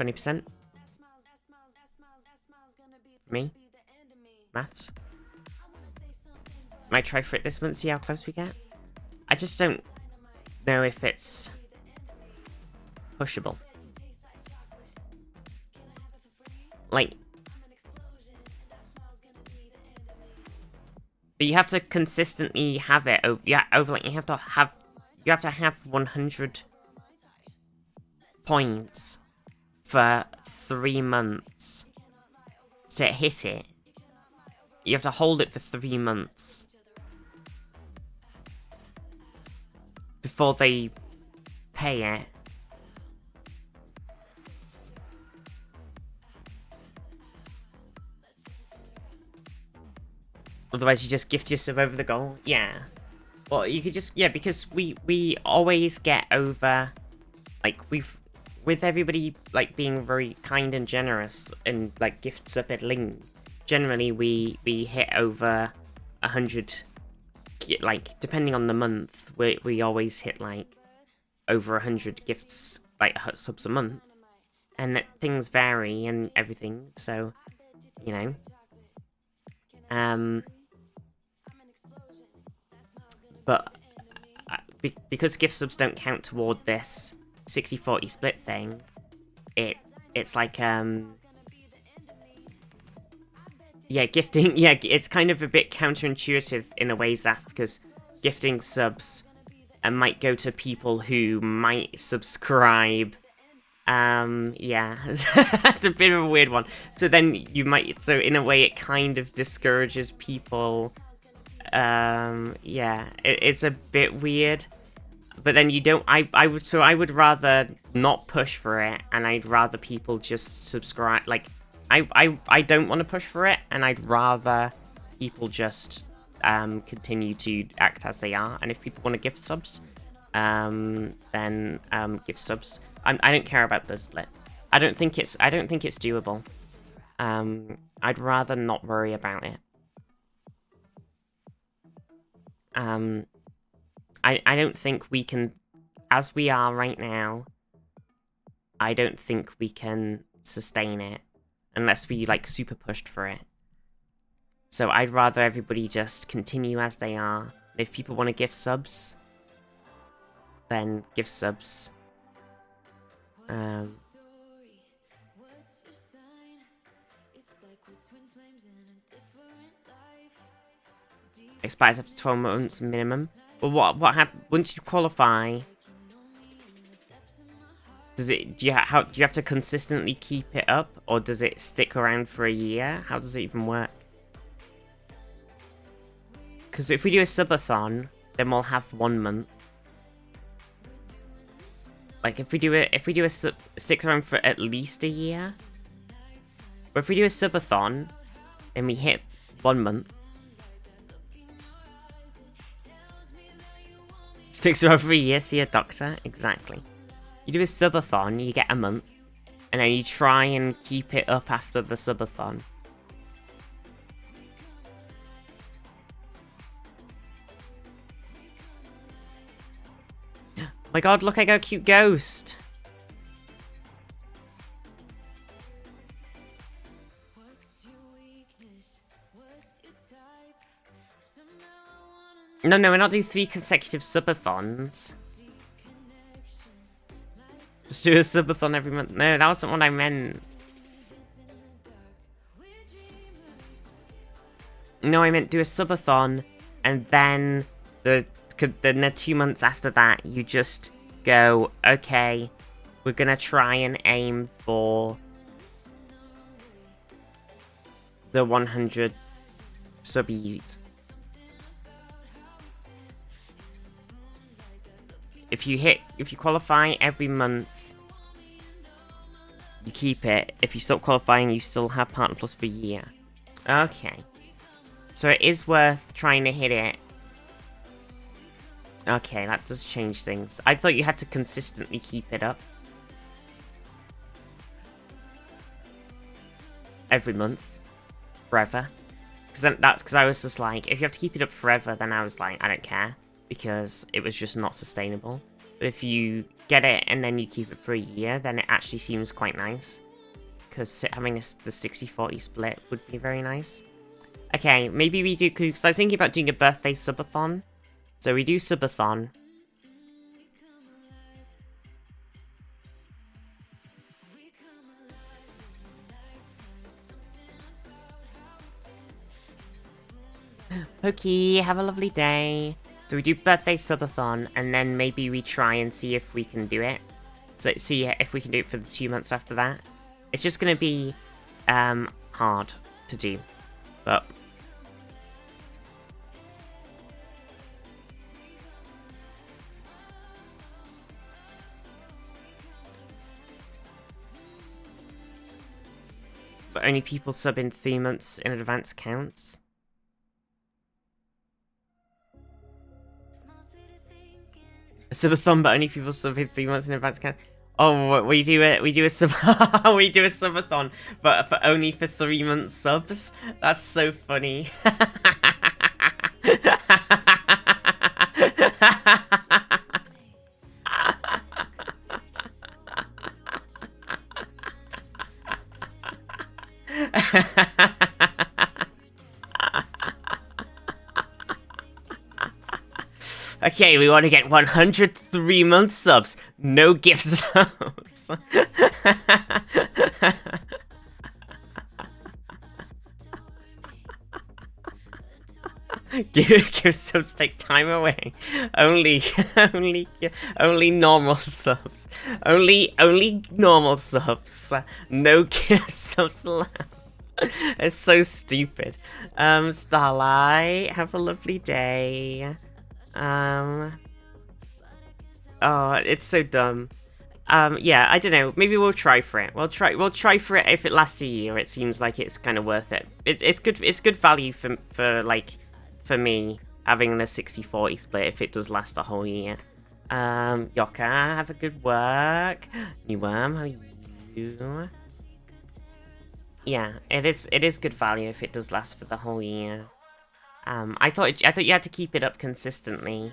20%? Me? Maths? Might try for it this month, see how close we get? I just don't know if it's pushable. Like... But you have to consistently have it over. Yeah, over like you have to have 100 points for 3 months to hit it. You have to hold it for 3 months before they pay it. Otherwise, you just gift yourself over the goal. Yeah. Well, you could just... Yeah, because we always get over... Like, with everybody, like, being very kind and generous and, like, gifts up at Ling, generally, we hit over 100... Like, depending on the month, we always hit, like, over 100 gifts, like, subs a month. And that things vary and everything, so, you know. But because gift subs don't count toward this 60-40 split thing, it's like yeah, gifting, yeah, it's kind of a bit counterintuitive in a way, Zaf, because gifting subs might go to people who might subscribe. Yeah, that's a bit of a weird one. So then you might, so in a way it kind of discourages people. Yeah, it's a bit weird. But then you don't, I would rather not push for it, and I'd rather people just subscribe. Like, I don't want to push for it, and I'd rather people just continue to act as they are. And if people want to gift subs, then gift subs. I don't care about the split. I don't think it's doable. I'd rather not worry about it. I don't think we can, as we are right now, I don't think we can sustain it unless we, like, super pushed for it. So I'd rather everybody just continue as they are. If people want to gift subs, then gift subs. Expires after 12 months minimum. But what happens once you qualify? Does it? Do you have to consistently keep it up, or does it stick around for a year? How does it even work? Because if we do a subathon, then we'll have 1 month. Like if we do a sticks around for at least a year. But if we do a subathon, then we hit 1 month. Sticks around for a year, see a doctor, exactly. You do a subathon, you get a month, and then you try and keep it up after the subathon. Oh my god, look, I got a cute ghost! No, we're not doing 3 consecutive subathons. Just do a subathon every month. No, that wasn't what I meant. No, I meant do a subathon, and then the 2 months after that, you just go, okay, we're gonna try and aim for the 100 subbies. If you qualify every month, you keep it. If you stop qualifying, you still have Partner Plus for a year. Okay. So it is worth trying to hit it. Okay, that does change things. I thought you had to consistently keep it up. Every month. Forever. Because I was just like, if you have to keep it up forever, then I was like, I don't care. Because it was just not sustainable. But if you get it and then you keep it for a year, then it actually seems quite nice. Because having the 60-40 split would be very nice. Okay, maybe we do, because I was thinking about doing a birthday subathon. So we do subathon. Pokey, have a lovely day. So we do birthday subathon, and then maybe we try and see if we can do it. So see if we can do it for the 2 months after that. It's just gonna be hard to do, but only people sub in 3 months in advance counts. A subathon, but only people sub in 3 months in advance count. Oh, we do a subathon, but only for 3 months subs. That's so funny. Okay, we want to get 100 3-month subs. No gift subs. Give subs take time away. Only normal subs. Only normal subs. No gift subs allowed. It's so stupid. Starlight, have a lovely day. Oh, it's so dumb. Yeah, I don't know. Maybe we'll try for it. We'll try for it if it lasts a year. It seems like it's kind of worth it. It's good value for me having the 60-40 split if it does last a whole year. Yoka, have a good work. New Worm, how are you? Yeah, it is good value if it does last for the whole year. I thought you had to keep it up consistently.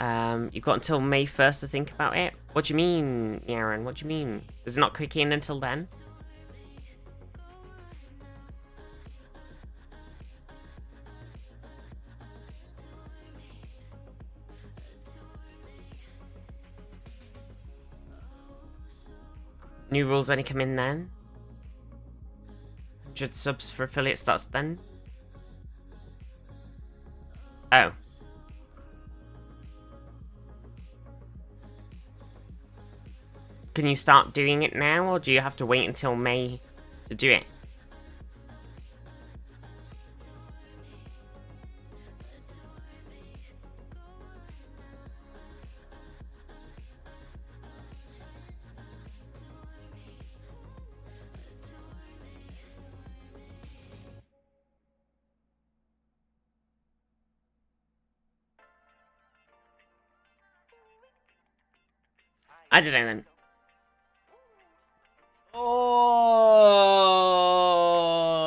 You've got until May 1st to think about it. What do you mean, Yaron? What do you mean? Does it not kick in until then? New rules only come in then. 100 subs for affiliate starts then. Oh. can you start doing it now, or do you have to wait until May to do it? I don't know then. Oh,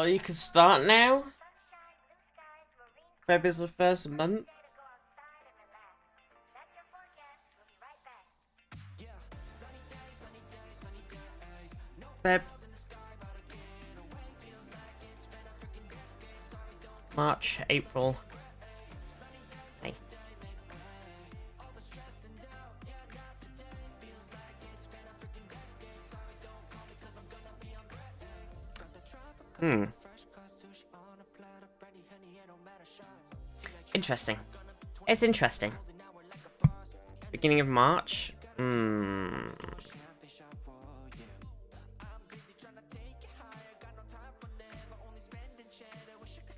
you can start now? Feb is the first month. Feb. March, April. May. Interesting. It's interesting. Beginning of March?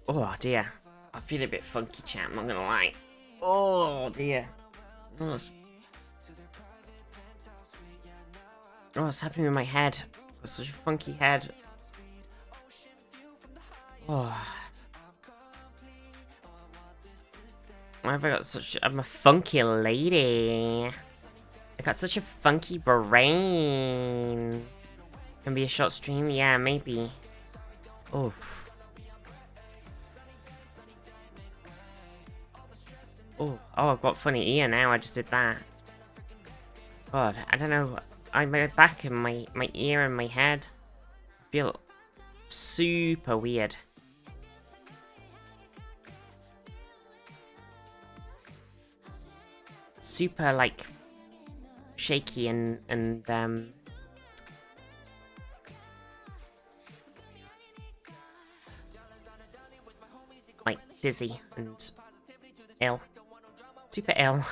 Oh dear. I feel a bit funky, chat, I'm not gonna lie. Oh dear. Oh, what's happening with my head? It's such a funky head. Oh. Why have I got such... I'm a funky lady. I got such a funky brain. Can be a short stream? Yeah, maybe. Oh. Oh, I've got funny ear now. I just did that. God, I don't know. My back and my ear and my head feel super weird. Super, like, shaky and like, dizzy and ill. Super ill.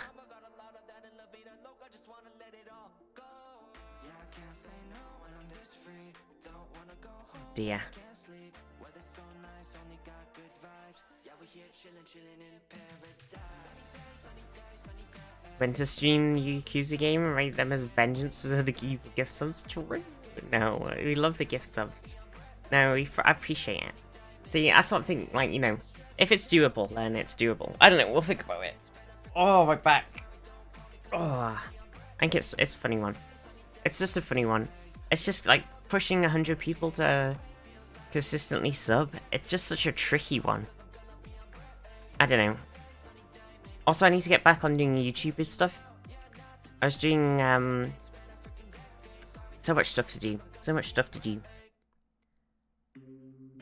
Dear. When to stream Yakuza game and rate them as vengeance for the gift subs? True. No, we love the gift subs. No, I appreciate it. See, that's what I'm thinking, like, you know, if it's doable, then it's doable. I don't know, we'll think about it. Oh, my back. Oh, I think it's a funny one. It's just a funny one. It's just, like, pushing 100 people to consistently sub. It's just such a tricky one. I don't know. Also, I need to get back on doing YouTube stuff. I was doing, so much stuff to do. So much stuff to do.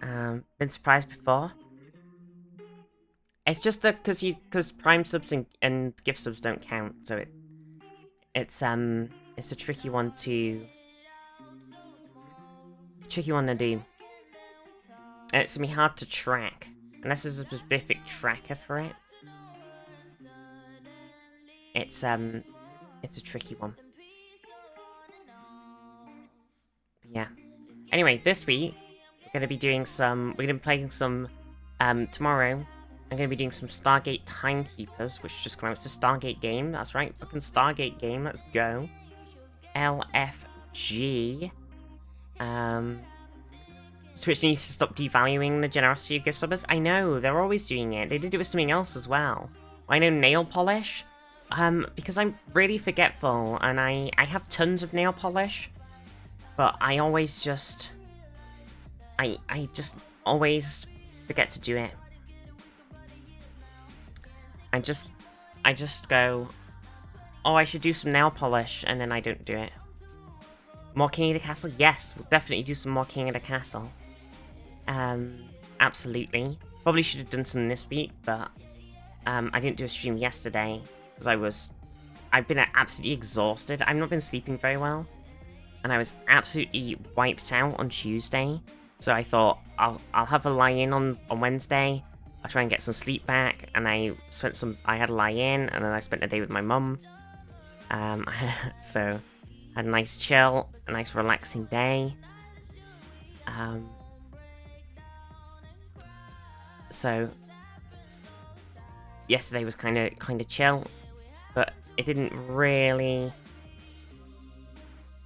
Been surprised before. It's just that because Prime subs and gift subs don't count, so it's a tricky one to do. And it's gonna be hard to track unless there's a specific tracker for it. It's a tricky one. But yeah. Anyway, this week we're gonna be doing some. We're gonna be playing some. Tomorrow I'm gonna be doing some Stargate Timekeepers, which just came out. It's a Stargate game. That's right, fucking Stargate game. Let's go. LFG. Twitch needs to stop devaluing the generosity of gift subbers. I know, they're always doing it. They did it with something else as well. I know nail polish. Because I'm really forgetful, and I have tons of nail polish, but I always just... I just always forget to do it. I just go, oh, I should do some nail polish, and then I don't do it. More King of the Castle? Yes, we'll definitely do some more King of the Castle. Absolutely. Probably should have done some this week, but I didn't do a stream yesterday because I've been absolutely exhausted. I've not been sleeping very well, and I was absolutely wiped out on Tuesday. So I thought I'll have a lie-in on Wednesday. I'll try and get some sleep back, and I had a lie-in, and then I spent the day with my mum. So Had a nice chill, a nice relaxing day. So yesterday was kind of chill, but it didn't really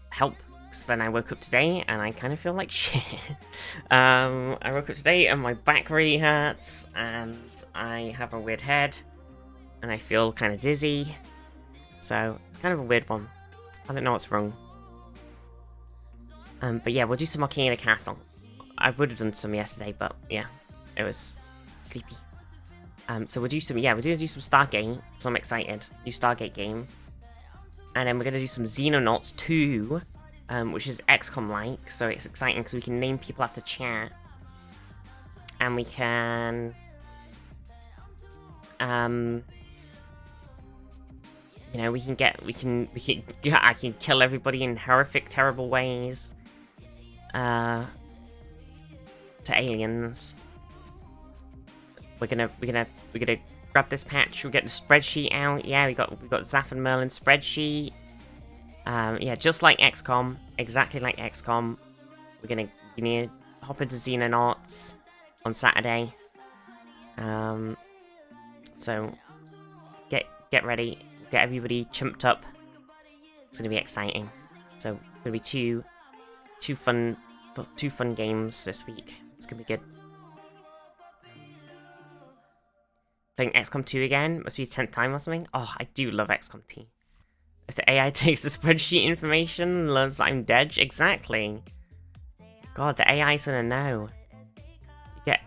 help. So then I woke up today and I kind of feel like shit. I woke up today and my back really hurts and I have a weird head and I feel kind of dizzy. So it's kind of a weird one. I don't know what's wrong. But yeah, we'll do some more King of the Castle. I would have done some yesterday, but yeah, it was sleepy. So we'll do some, we're gonna do some Stargate, so I'm excited. New Stargate game. And then we're gonna do some Xenonauts 2, which is XCOM-like, so it's exciting because we can name people after chat. And we can... you know, I can kill everybody in horrific, terrible ways. To aliens. We're gonna grab this patch. We'll get the spreadsheet out. Yeah, we got Zaf and Merlin's spreadsheet. Yeah, just like XCOM, exactly like XCOM. We're gonna hop into Xenonauts on Saturday. So get ready, get everybody chumped up. It's gonna be exciting. So gonna be two fun games this week. It's gonna be good. Playing XCOM 2 again, must be the 10th time or something. Oh, I do love XCOM 2. If the AI takes the spreadsheet information and learns that I'm dead, exactly. God, the AI's gonna know. You get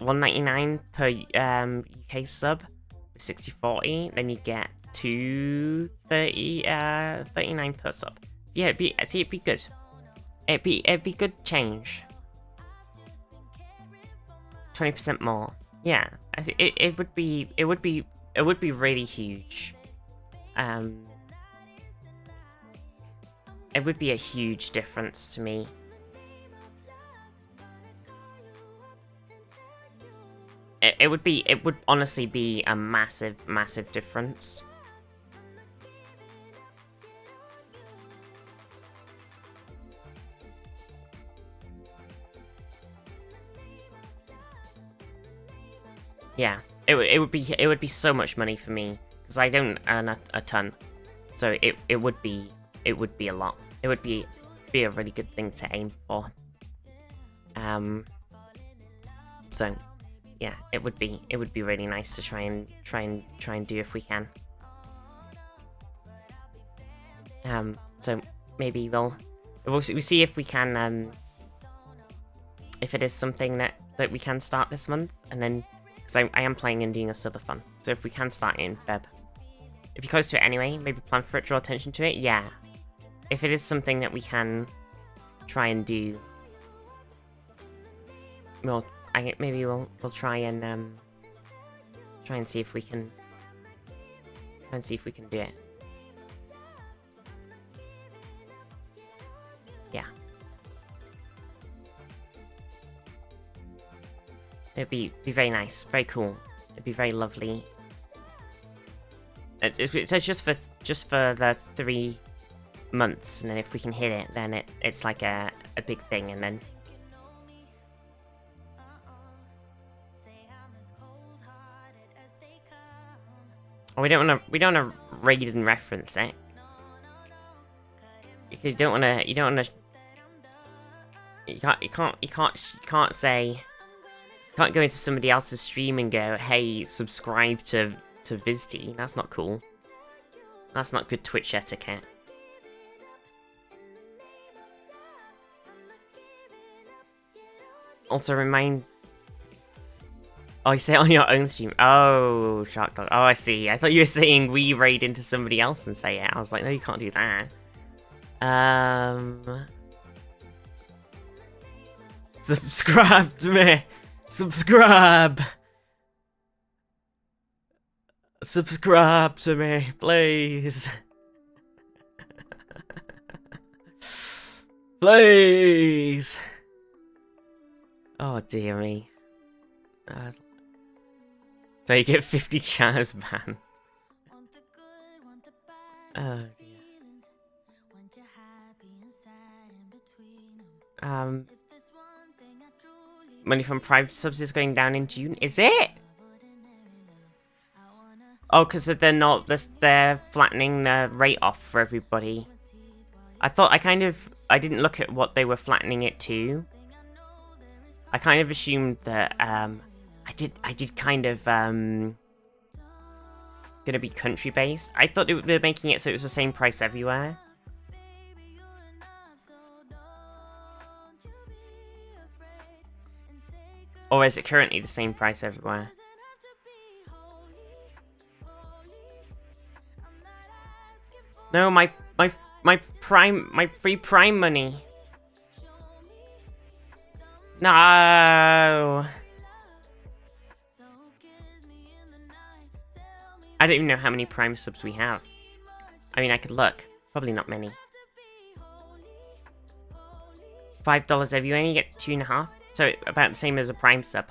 $1.99 per UK sub, 60/40. Then you get $2.39 per sub. Yeah, it'd be good. It'd be good change. 20% more. Yeah, it would be really huge. It would be a huge difference to me. It would honestly be a massive difference. Yeah, it would be so much money for me because I don't earn a ton, so it would be a lot. It would be a really good thing to aim for. So yeah, it would be really nice to try and do if we can. So maybe we'll see if we can if it is something that we can start this month, and then. Because I am planning on doing a subathon. So if we can start in Feb. If you're close to it anyway, maybe plan for it, draw attention to it, yeah. If it is something that we can try and do, maybe we'll try and see if we can do it. Yeah. It'd be very nice, very cool. It'd be very lovely. It's just for the 3 months, and then if we can hit it, then it's like a big thing, and then. Oh, we don't wanna raid and reference it. Because you can't say. Can't go into somebody else's stream and go, hey, subscribe to Vizty. That's not cool. That's not good Twitch etiquette. Also remind... Oh, you say it on your own stream. Oh, Shark Dog. Oh, I see. I thought you were saying we raid into somebody else and say it. I was like, no, you can't do that. Subscribe to me. Subscribe! Subscribe to me, please! Please! Oh dear me. So you get 50 channels banned. Oh dear. money from Prime subs is going down in June. Is it? Oh, because they're flattening the rate off for everybody. I didn't look at what they were flattening it to. I kind of assumed that, I did kind of, gonna be country based. I thought they were making it so it was the same price everywhere. Or is it currently the same price everywhere? No, my free Prime money. No. I don't even know how many Prime subs we have. I mean, I could look. Probably not many. $5 everywhere, you get 2.5. So about the same as a Prime sub.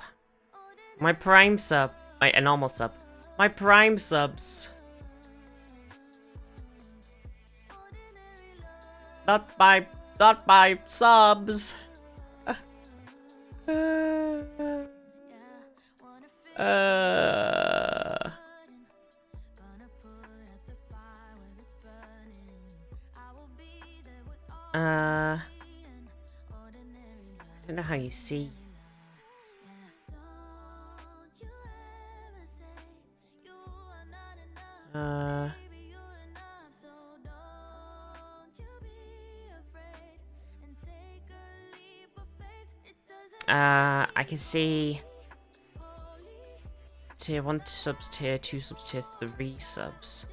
My Prime sub, a normal sub. My Prime subs. Not my subs. I don't know how you see. I can see tier 1 subs, tier 2 subs, tier 3 subs.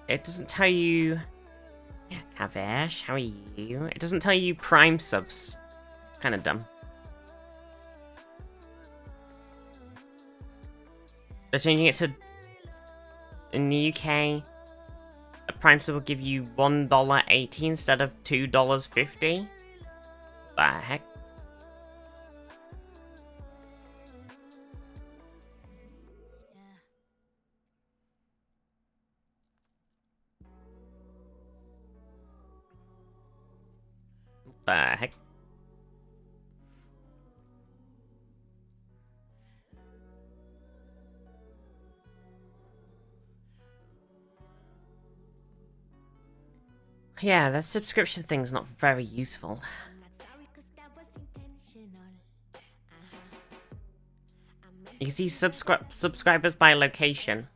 It doesn't tell you... Havesh, how are you? It doesn't tell you Prime subs. Kinda dumb. They're changing it to... In the UK, a Prime sub will give you $1.80 instead of $2.50. The heck? The heck? Yeah, that subscription thing's not very useful. You can see subscribers by location.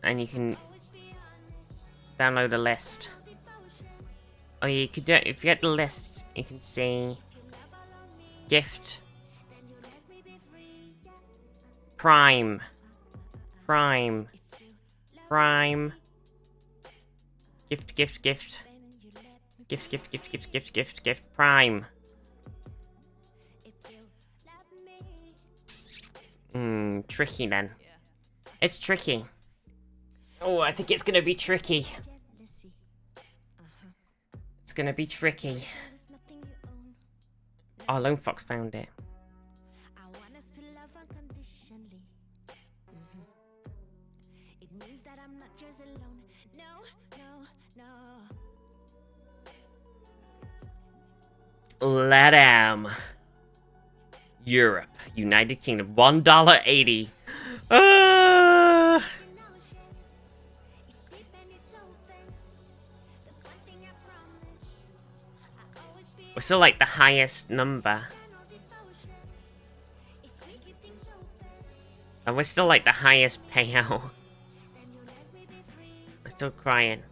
And you can download a list. Or you could do, if you get the list, you can see gift, Prime, gift, Prime. Tricky then. It's tricky. Oh, I think it's gonna be tricky. It's gonna be tricky. Oh, Lone Fox found it. LATAM. Europe. United Kingdom. $1.80. We're still like the highest number. And we're still like the highest payout. We're still crying.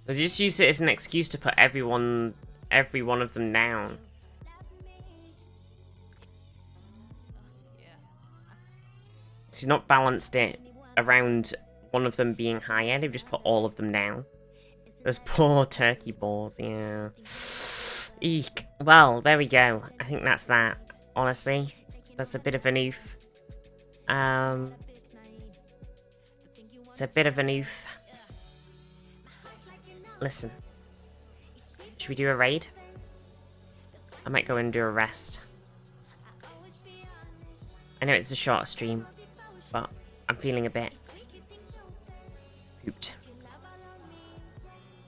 They just use it as an excuse to put every one of them down. So not balanced it around one of them being higher, they've just put all of them down. Those poor turkey balls, yeah. Eek. Well, there we go. I think that's that. Honestly, that's a bit of an oof. It's a bit of an oof. Listen. Should we do a raid? I might go and do a rest. I know it's a short stream, but I'm feeling a bit pooped.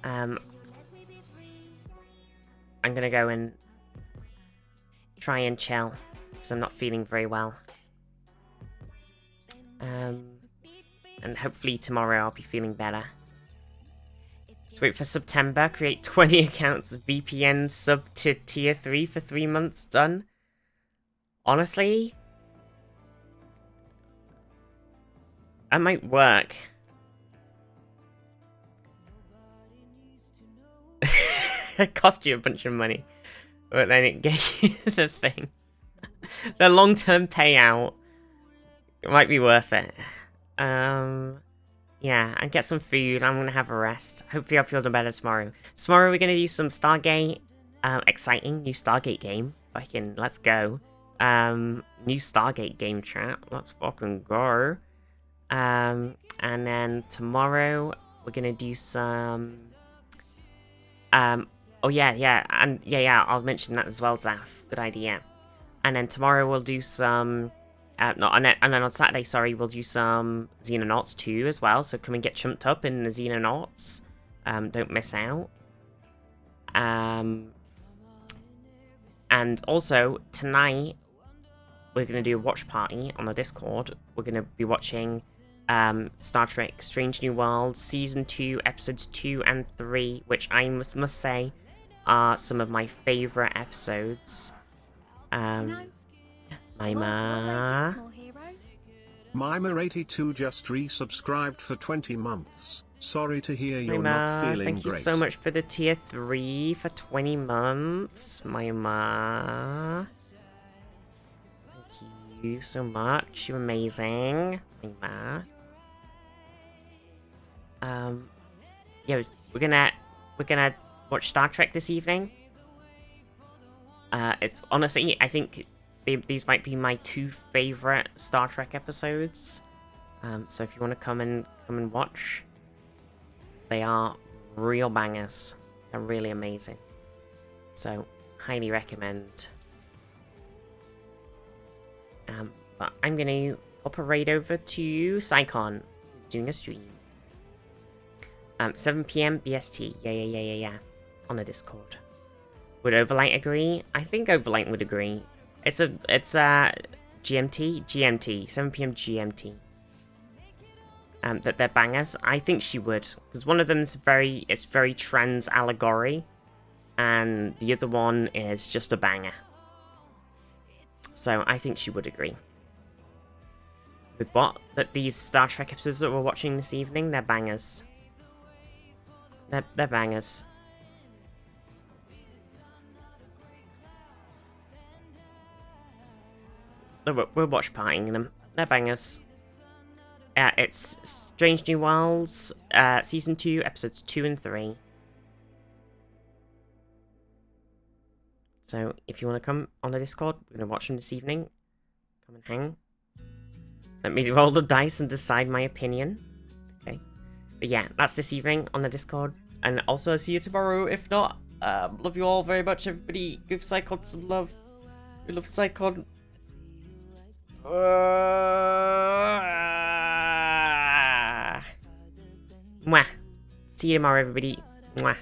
I'm gonna go and try and chill because I'm not feeling very well. And hopefully tomorrow I'll be feeling better. So wait for September, create 20 accounts, VPN sub to tier 3 for 3 months, done. Honestly, that might work. It cost you a bunch of money, but then it gave you the thing. The long-term payout, it might be worth it. Yeah, and get some food. I'm gonna have a rest. Hopefully I'll feel better tomorrow. Tomorrow we're gonna do some Stargate. Exciting new Stargate game. Fucking let's go. New Stargate game, chat. Let's fucking go. And then tomorrow we're gonna do some. Oh yeah, and yeah. I'll mention that as well, Zaf. Good idea. And then tomorrow we'll do some. And then on Saturday, sorry, we'll do some Xenonauts 2 as well. So come and get chumped up in the Xenonauts. Don't miss out. And also, tonight, we're going to do a watch party on the Discord. We're going to be watching Star Trek Strange New Worlds Season 2, Episodes 2 and 3, which I must say are some of my favourite episodes. Mima. Mima82 just resubscribed for 20 months. Sorry to hear you're not feeling thank great. you so much for the tier 3 for 20 months, Mima. Thank you so much. You're amazing, Mima. Yeah, we're gonna watch Star Trek this evening. It's honestly, I think these might be my 2 favorite Star Trek episodes. So if you want to come and watch, they are real bangers. They're really amazing. So highly recommend. But I'm gonna pop a raid over to Psycon, who's doing a stream. 7 PM BST. Yeah. On the Discord. Would Overlight agree? I think Overlight would agree. It's GMT, 7 PM GMT. That they're bangers. I think she would, because one of them's very trans allegory, and the other one is just a banger. So I think she would agree. With what? That these Star Trek episodes that we're watching this evening, they're bangers. They're bangers. We're watch partying them. They're bangers. It's Strange New Worlds, Season 2, Episodes 2 and 3. So, if you want to come on the Discord, we're going to watch them this evening. Come and hang. Let me roll the dice and decide my opinion. Okay. But yeah, that's this evening on the Discord. And also, I'll see you tomorrow. If not, love you all very much, everybody. Give Psychon some love. We love Psychon. Mwah. See you tomorrow, everybody. Mwah.